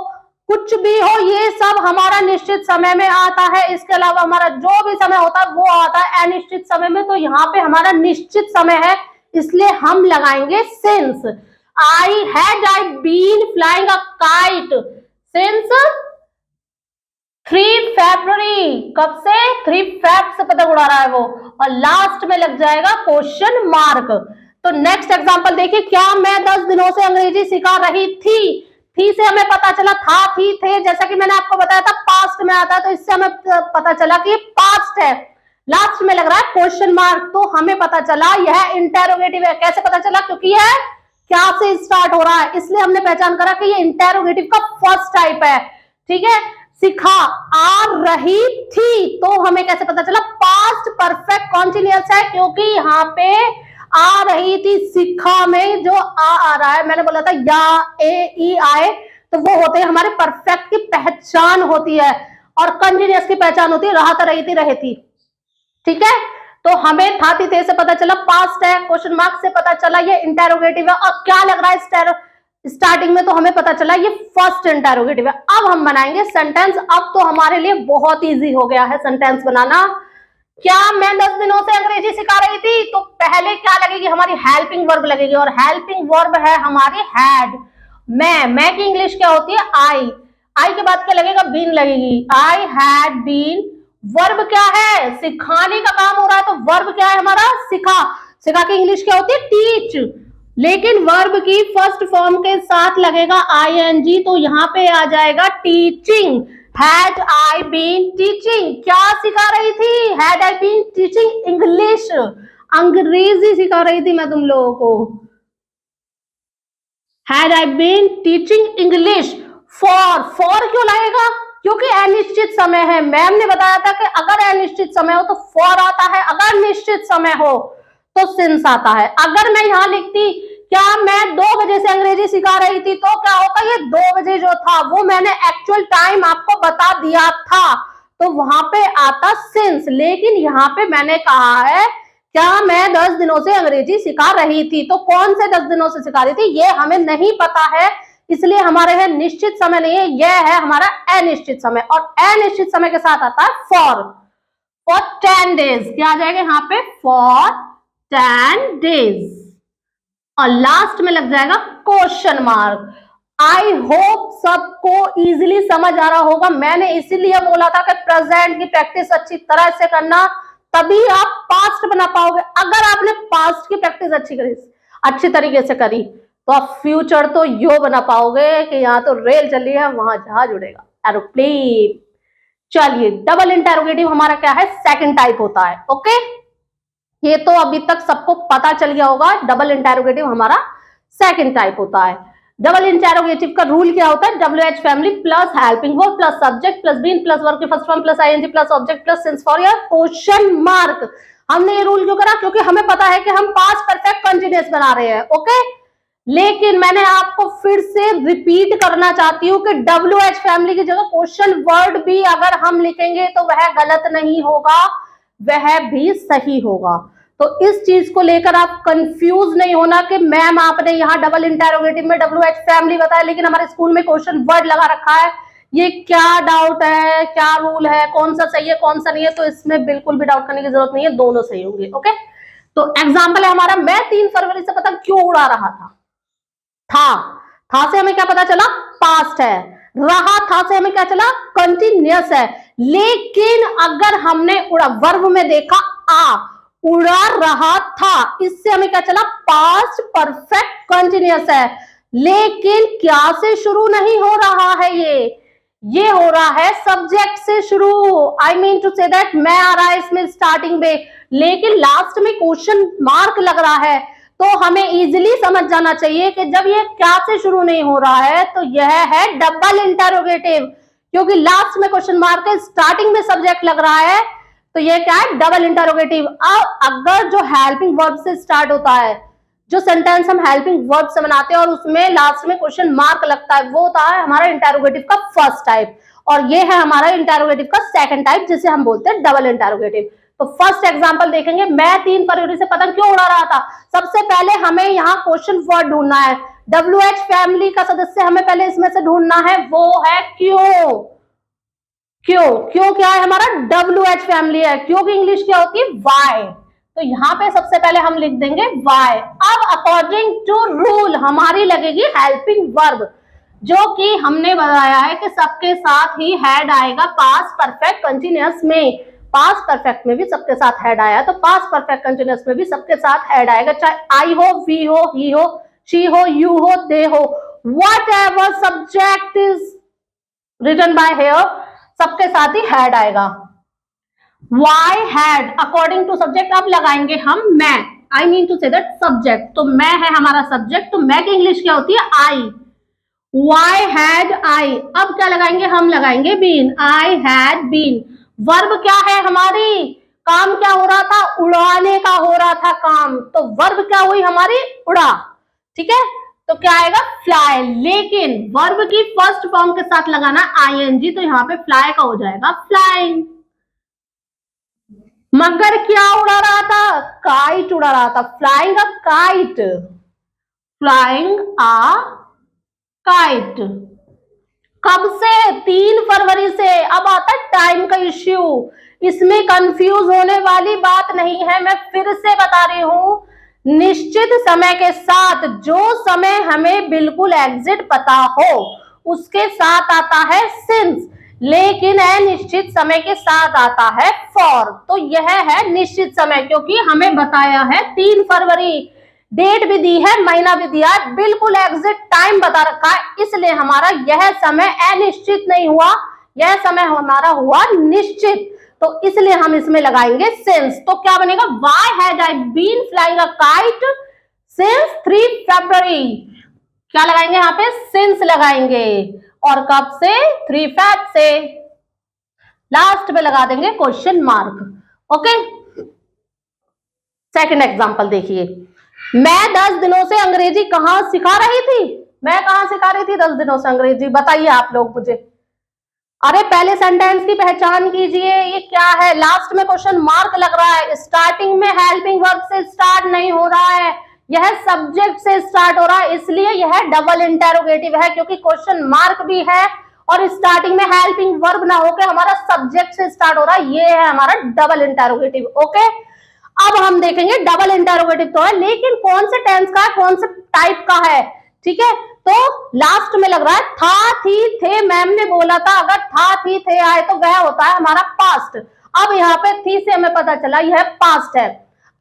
कुछ भी हो, ये सब हमारा निश्चित समय में आता है। इसके अलावा हमारा जो भी समय होता है वो आता है अनिश्चित समय में, तो यहाँ पे हमारा निश्चित समय है, इसलिए हम लगाएंगे since. I been flying a kite since 3 फरवरी, कब से, 3 फेब से पतंग उड़ा रहा है वो, और लास्ट में लग जाएगा क्वेश्चन मार्क। तो नेक्स्ट एग्जांपल देखिए, क्या मैं 10 दिनों से अंग्रेजी सिखा रही थी से हमें पता चला था, थी, थे, जैसा कि मैंने आपको बताया था पास्ट में आता है, तो इससे हमें पता चला कि पास्ट है। लास्ट में लग रहा है क्वेश्चन मार्क, तो हमें पता चला यह इंटेरोगेटिव है। कैसे पता चला, क्योंकि यह क्या से स्टार्ट हो रहा है, इसलिए हमने पहचान करा कि ये इंटेरोगेटिव का फर्स्ट टाइप है। ठीक है, सिखा आ रही थी, तो हमें कैसे पता चला, पास्ट परफेक्ट कॉन्टिन्यूअस है, क्योंकि यहाँ पे आ रही थी, सिखा में जो आ रहा है, मैंने बोला था या ए ई आए, तो वो होते हैं हमारे परफेक्ट की पहचान होती है, और कंटिन्यूअस की पहचान होती है रहा था, रही थी, रहे थी। ठीक है, तो हमें था, थी, थे से पता चला पास्ट है, क्वेश्चन मार्क से पता चला ये इंटेरोगेटिव है। अब क्या लग रहा है स्टार्टिंग में, तो हमें पता चला ये फर्स्ट इंटेरोगेटिव है। अब हम बनाएंगे सेंटेंस। अब तो हमारे लिए बहुत इजी हो गया है सेंटेंस बनाना। क्या मैं 10 दिनों से अंग्रेजी सिखा रही थी, तो पहले क्या लगेगी, हमारी हेल्पिंग वर्ब लगेगी, और हेल्पिंग वर्ब है हमारी हैड। मैं की इंग्लिश क्या होती है, आई के बाद क्या लगेगा, बीन लगेगी, आई हैड बीन। वर्ब क्या है, सिखाने का काम हो रहा है, तो वर्ब क्या है हमारा, सिखा। सिखा की इंग्लिश क्या होती है, टीच, लेकिन वर्ब की फर्स्ट फॉर्म के साथ लगेगा आईएनजी, तो यहाँ पे आ जाएगा teaching. Had I been teaching, क्या सिखा रही थी, had I been teaching English, अंग्रेजी सिखा रही थी मैं तुम लोगों को। Had I been teaching English. For क्यों लगेगा, क्योंकि अनिश्चित समय है। मैम ने बताया था कि अगर अनिश्चित समय हो तो फॉर आता है, अगर निश्चित समय हो तो सिंस आता है। अगर मैं यहां लिखती क्या मैं 2 बजे से अंग्रेजी सिखा रही थी, तो क्या होता, ये 2 बजे जो था वो मैंने एक्चुअल टाइम आपको बता दिया था, तो वहां पे आता सिंस। लेकिन यहाँ पे मैंने कहा है क्या मैं 10 दिनों से अंग्रेजी सिखा रही थी, तो कौन से 10 दिनों से सिखा रही थी ये हमें नहीं पता है, इसलिए हमारे है निश्चित समय नहीं है, यह है हमारा अनिश्चित समय, और अनिश्चित समय के साथ आता है फॉर 10 डेज। क्या आ जाएगा यहाँ पे, फॉर 10 डेज, और लास्ट में लग जाएगा क्वेश्चन मार्क। आई होप सबको इजीली समझ आ रहा होगा। मैंने इसीलिए बोला था कि प्रेजेंट की प्रैक्टिस अच्छी तरह से करना, तभी आप पास्ट बना पाओगे। अगर आपने पास्ट की प्रैक्टिस अच्छी तरीके से करी, तो आप फ्यूचर तो यो बना पाओगे कि यहाँ तो रेल चल रही है, वहां जहाज उड़ेगा, एरोप्लेन। चलिए, डबल इंटेरोगेटिव हमारा क्या है, सेकंड टाइप होता है। ओके, ये तो अभी तक सबको पता चल गया होगा, डबल इंटेरोगेटिव हमारा सेकंड टाइप होता है। डबल इंटेरोगेटिव का रूल क्या होता है, WH family plus helping verb plus subject plus been plus verb की first form plus ING plus object plus since for your question mark. हमने ये रूल क्यों करा, क्योंकि हमें पता है कि हम पास्ट परफेक्ट कंटीन्यूअस बना रहे हैं। ओके, लेकिन मैंने आपको फिर से रिपीट करना चाहती हूँ कि WH फैमिली की जगह क्वेश्चन वर्ड भी अगर हम लिखेंगे तो वह गलत नहीं होगा, वह भी सही होगा। तो इस चीज को लेकर आप कंफ्यूज नहीं होना कि मैम आपने यहाँ डबल इंटेरोगेटिव में WH फैमिली बताया, लेकिन हमारे स्कूल में क्वेश्चन वर्ड लगा रखा है, ये क्या डाउट है, क्या रूल है, कौन सा सही है कौन सा नहीं है। तो इसमें बिल्कुल भी डाउट करने की जरूरत नहीं है, दोनों सही होंगे। ओके, तो एग्जाम्पल है हमारा, मैं 3 फरवरी से पतंग क्यों उड़ा रहा था से हमें क्या पता चला, पास्ट है। रहा था से हमें क्या चला, कंटिन्यूअस है। लेकिन अगर हमने उड़ा वर्ब में देखा उड़ा रहा था, इससे हमें क्या चला, पास्ट परफेक्ट कंटिन्यूअस है। लेकिन क्या से शुरू नहीं हो रहा है, ये हो रहा है सब्जेक्ट से शुरू। I mean to say that मैं आ रहा है इसमें स्टार्टिंग में, लेकिन लास्ट में क्वेश्चन मार्क लग रहा है। तो हमें इजीली समझ जाना चाहिए कि जब ये क्या से शुरू नहीं हो रहा है तो यह है डबल इंटरोगेटिव, क्योंकि लास्ट में क्वेश्चन मार्क है, स्टार्टिंग में सब्जेक्ट लग रहा है, तो ये क्या है, डबल इंटरोगेटिव। अब अगर जो हेल्पिंग वर्ब से स्टार्ट होता है, जो सेंटेंस हम हेल्पिंग वर्ब से बनाते हैं और उसमें लास्ट में क्वेश्चन मार्क लगता है, वो होता है हमारा इंटरोगेटिव का फर्स्ट टाइप, और ये है हमारा इंटरोगेटिव का सेकंड टाइप, जिसे हम बोलते हैं डबल इंटरोगेटिव। तो फर्स्ट एग्जांपल देखेंगे, मैं 3 फरवरी से पतंग क्यों उड़ा रहा था। सबसे पहले हमें यहाँ क्वेश्चन वर्ड ढूंढना है, WH फैमिली का सदस्य हमें पहले इसमें से ढूंढना है, वो है क्यों। क्यों, क्यों क्या है हमारा, WH फैमिली है, क्यों की इंग्लिश क्या होती है, वाई। तो यहाँ पे सबसे पहले हम लिख देंगे वाई। अब अकॉर्डिंग टू रूल हमारी लगेगी हेल्पिंग वर्ब, जो कि हमने बताया है कि सबके साथ ही हैड आएगा पास्ट परफेक्ट कंटिन्यूअस में। पास्ट परफेक्ट में भी सबके साथ हैड आया, तो पास्ट परफेक्ट कंटिन्यूअस में भी सबके साथ हैड आएगा, चाहे आई हो, वी हो, ही हो, शी हो, यू हो, दे हो, whatever subject is written by here, सबके साथ ही हैड आएगा। Why had according to subject, अब लगाएंगे हम मैं, I mean to say that subject, तो मैं है हमारा सब्जेक्ट, तो मैं की इंग्लिश क्या होती है, आई। वाई हैड आई, अब क्या लगाएंगे, हम लगाएंगे been, I had been. Verb क्या है हमारी, काम क्या हो रहा था, उड़ाने का हो रहा था काम, तो वर्ब क्या हुई हमारी, उड़ा, ठीक है, तो क्या आएगा, फ्लाई। लेकिन वर्ब की फर्स्ट फॉर्म के साथ लगाना आईएनजी, तो यहाँ पे फ्लाई का हो जाएगा फ्लाइंग। मगर क्या उड़ा रहा था, काइट उड़ा रहा था, flying a kite, flying a kite. कब से, 3 फरवरी से। अब आता है टाइम का इश्यू, इसमें कंफ्यूज होने वाली बात नहीं है, मैं फिर से बता रही हूं, निश्चित समय के साथ, जो समय हमें बिल्कुल एग्जिट पता हो उसके साथ आता है सिंस, लेकिन अनिश्चित समय के साथ आता है फॉर। तो यह है निश्चित समय, क्योंकि हमें बताया है 3 फरवरी, डेट भी दी है, महीना भी दिया है, बिल्कुल एग्जिट टाइम बता रखा है, इसलिए हमारा यह समय अनिश्चित नहीं हुआ, यह समय हमारा हुआ निश्चित, तो इसलिए हम इसमें लगाएंगे सिंस। तो क्या बनेगा, why had I been flying a kite since 3 February, क्या लगाएंगे यहाँ पे, सिंस लगाएंगे, और कब से, 3 फरवरी से, लास्ट में लगा देंगे question mark. Okay, second example देखिए, मैं 10 दिनों से अंग्रेजी कहां सिखा रही थी, मैं कहां सिखा रही थी 10 दिनों से अंग्रेजी, बताइए आप लोग मुझे। अरे पहले सेंटेंस की पहचान कीजिए, ये क्या है, लास्ट में क्वेश्चन मार्क लग रहा है, स्टार्टिंग में हेल्पिंग वर्ब से स्टार्ट नहीं हो रहा है, यह सब्जेक्ट से स्टार्ट हो रहा है, इसलिए यह डबल इंटरोगेटिव है, क्योंकि क्वेश्चन मार्क भी है और स्टार्टिंग में हेल्पिंग वर्ब ना होकर हमारा सब्जेक्ट से स्टार्ट हो रहा है, ये है हमारा डबल इंटरोगेटिव। ओके, अब हम देखेंगे डबल इंटरोगेटिव तो है, लेकिन कौन से टेंस का है, कौन से टाइप का है, ठीक है, तो लास्ट में लग रहा है था, थी, थे, मैम ने बोला था, अगर था, थी, थे आए तो वह होता है हमारा पास्ट। अब यहाँ पे थी से हमें पता चला यह पास्ट है।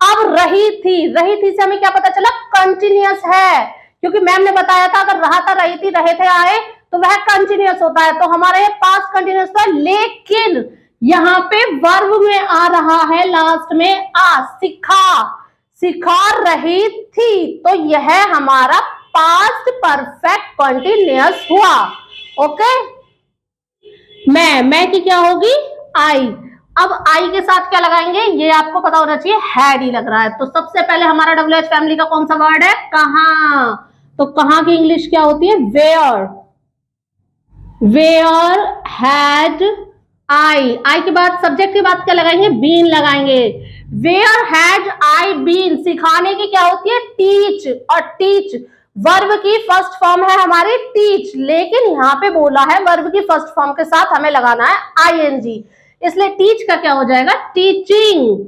अब रही थी से हमें क्या पता चला, कंटिन्यूअस है, क्योंकि मैम ने बताया था अगर रहा था, रही थी, रहे थे, आए, तो वह कंटिन्यूअस होता है, तो हमारा ये पास्ट कंटिन्यूअस था। लेकिन यहाँ पे वर्ब में आ रहा है लास्ट में आ, सिखा रही थी, तो यह हमारा पास्ट परफेक्ट कंटिन्यूअस हुआ। ओके, मैं की क्या होगी, आई। अब आई के साथ क्या लगाएंगे, ये आपको पता होना चाहिए, हैड ही लग रहा है, तो सबसे पहले हमारा WH फैमिली का कौन सा वर्ड है, कहां, तो कहां की इंग्लिश क्या होती है, वेयर, वेयर हैड आई के बाद सब्जेक्ट की बात क्या लगाएंगे, बीन लगाएंगे, वेयर हैड आई बीन, सिखाने की क्या होती है, टीच, और टीच वर्ब की फर्स्ट फॉर्म है हमारी टीच, लेकिन यहाँ पे बोला है वर्ब की फर्स्ट फॉर्म के साथ हमें लगाना है आईएनजी, इसलिए टीच का क्या हो जाएगा, टीचिंग,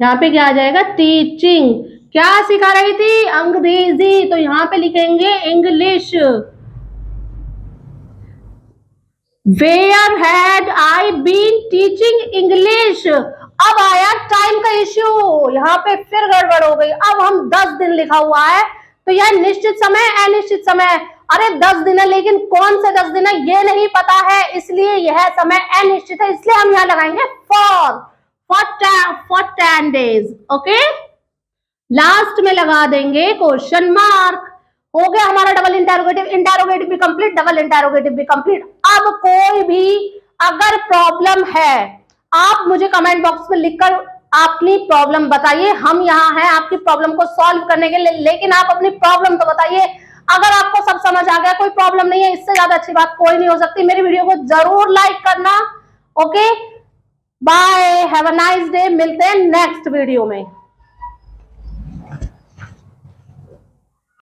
यहाँ पे क्या आ जाएगा, टीचिंग। क्या सिखा रही थी, अंग्रेजी, तो यहाँ पे लिखेंगे English, where had I been teaching English. अब आया टाइम का इश्यू, यहाँ पे फिर गड़बड़ हो गई, अब हम 10 दिन लिखा हुआ है, तो यह निश्चित समय अनिश्चित समय, अरे 10 दिन है, लेकिन कौन से 10 दिन है ये नहीं पता है, इसलिए यह समय अनिश्चित है, इसलिए हम यहाँ लगाएंगे फॉर 10 days। ओके, लास्ट में लगा देंगे क्वेश्चन मार्क। हो गया हमारा डबल इंटेरोगेटिव, इंटेरोगेटिव भी कंप्लीट, डबल इंटेरोगेटिव भी कंप्लीट। अब कोई भी अगर प्रॉब्लम है आप मुझे कमेंट बॉक्स में लिखकर अपनी प्रॉब्लम बताइए, हम यहाँ हैं आपकी प्रॉब्लम को सॉल्व करने के लिए, लेकिन आप अपनी प्रॉब्लम तो बताइए। अगर आपको सब समझ आ गया, कोई प्रॉब्लम नहीं है, इससे ज्यादा अच्छी बात कोई नहीं हो सकती। मेरी वीडियो को जरूर लाइक करना। Okay, bye, have a nice day, मिलते हैं नेक्स्ट वीडियो में।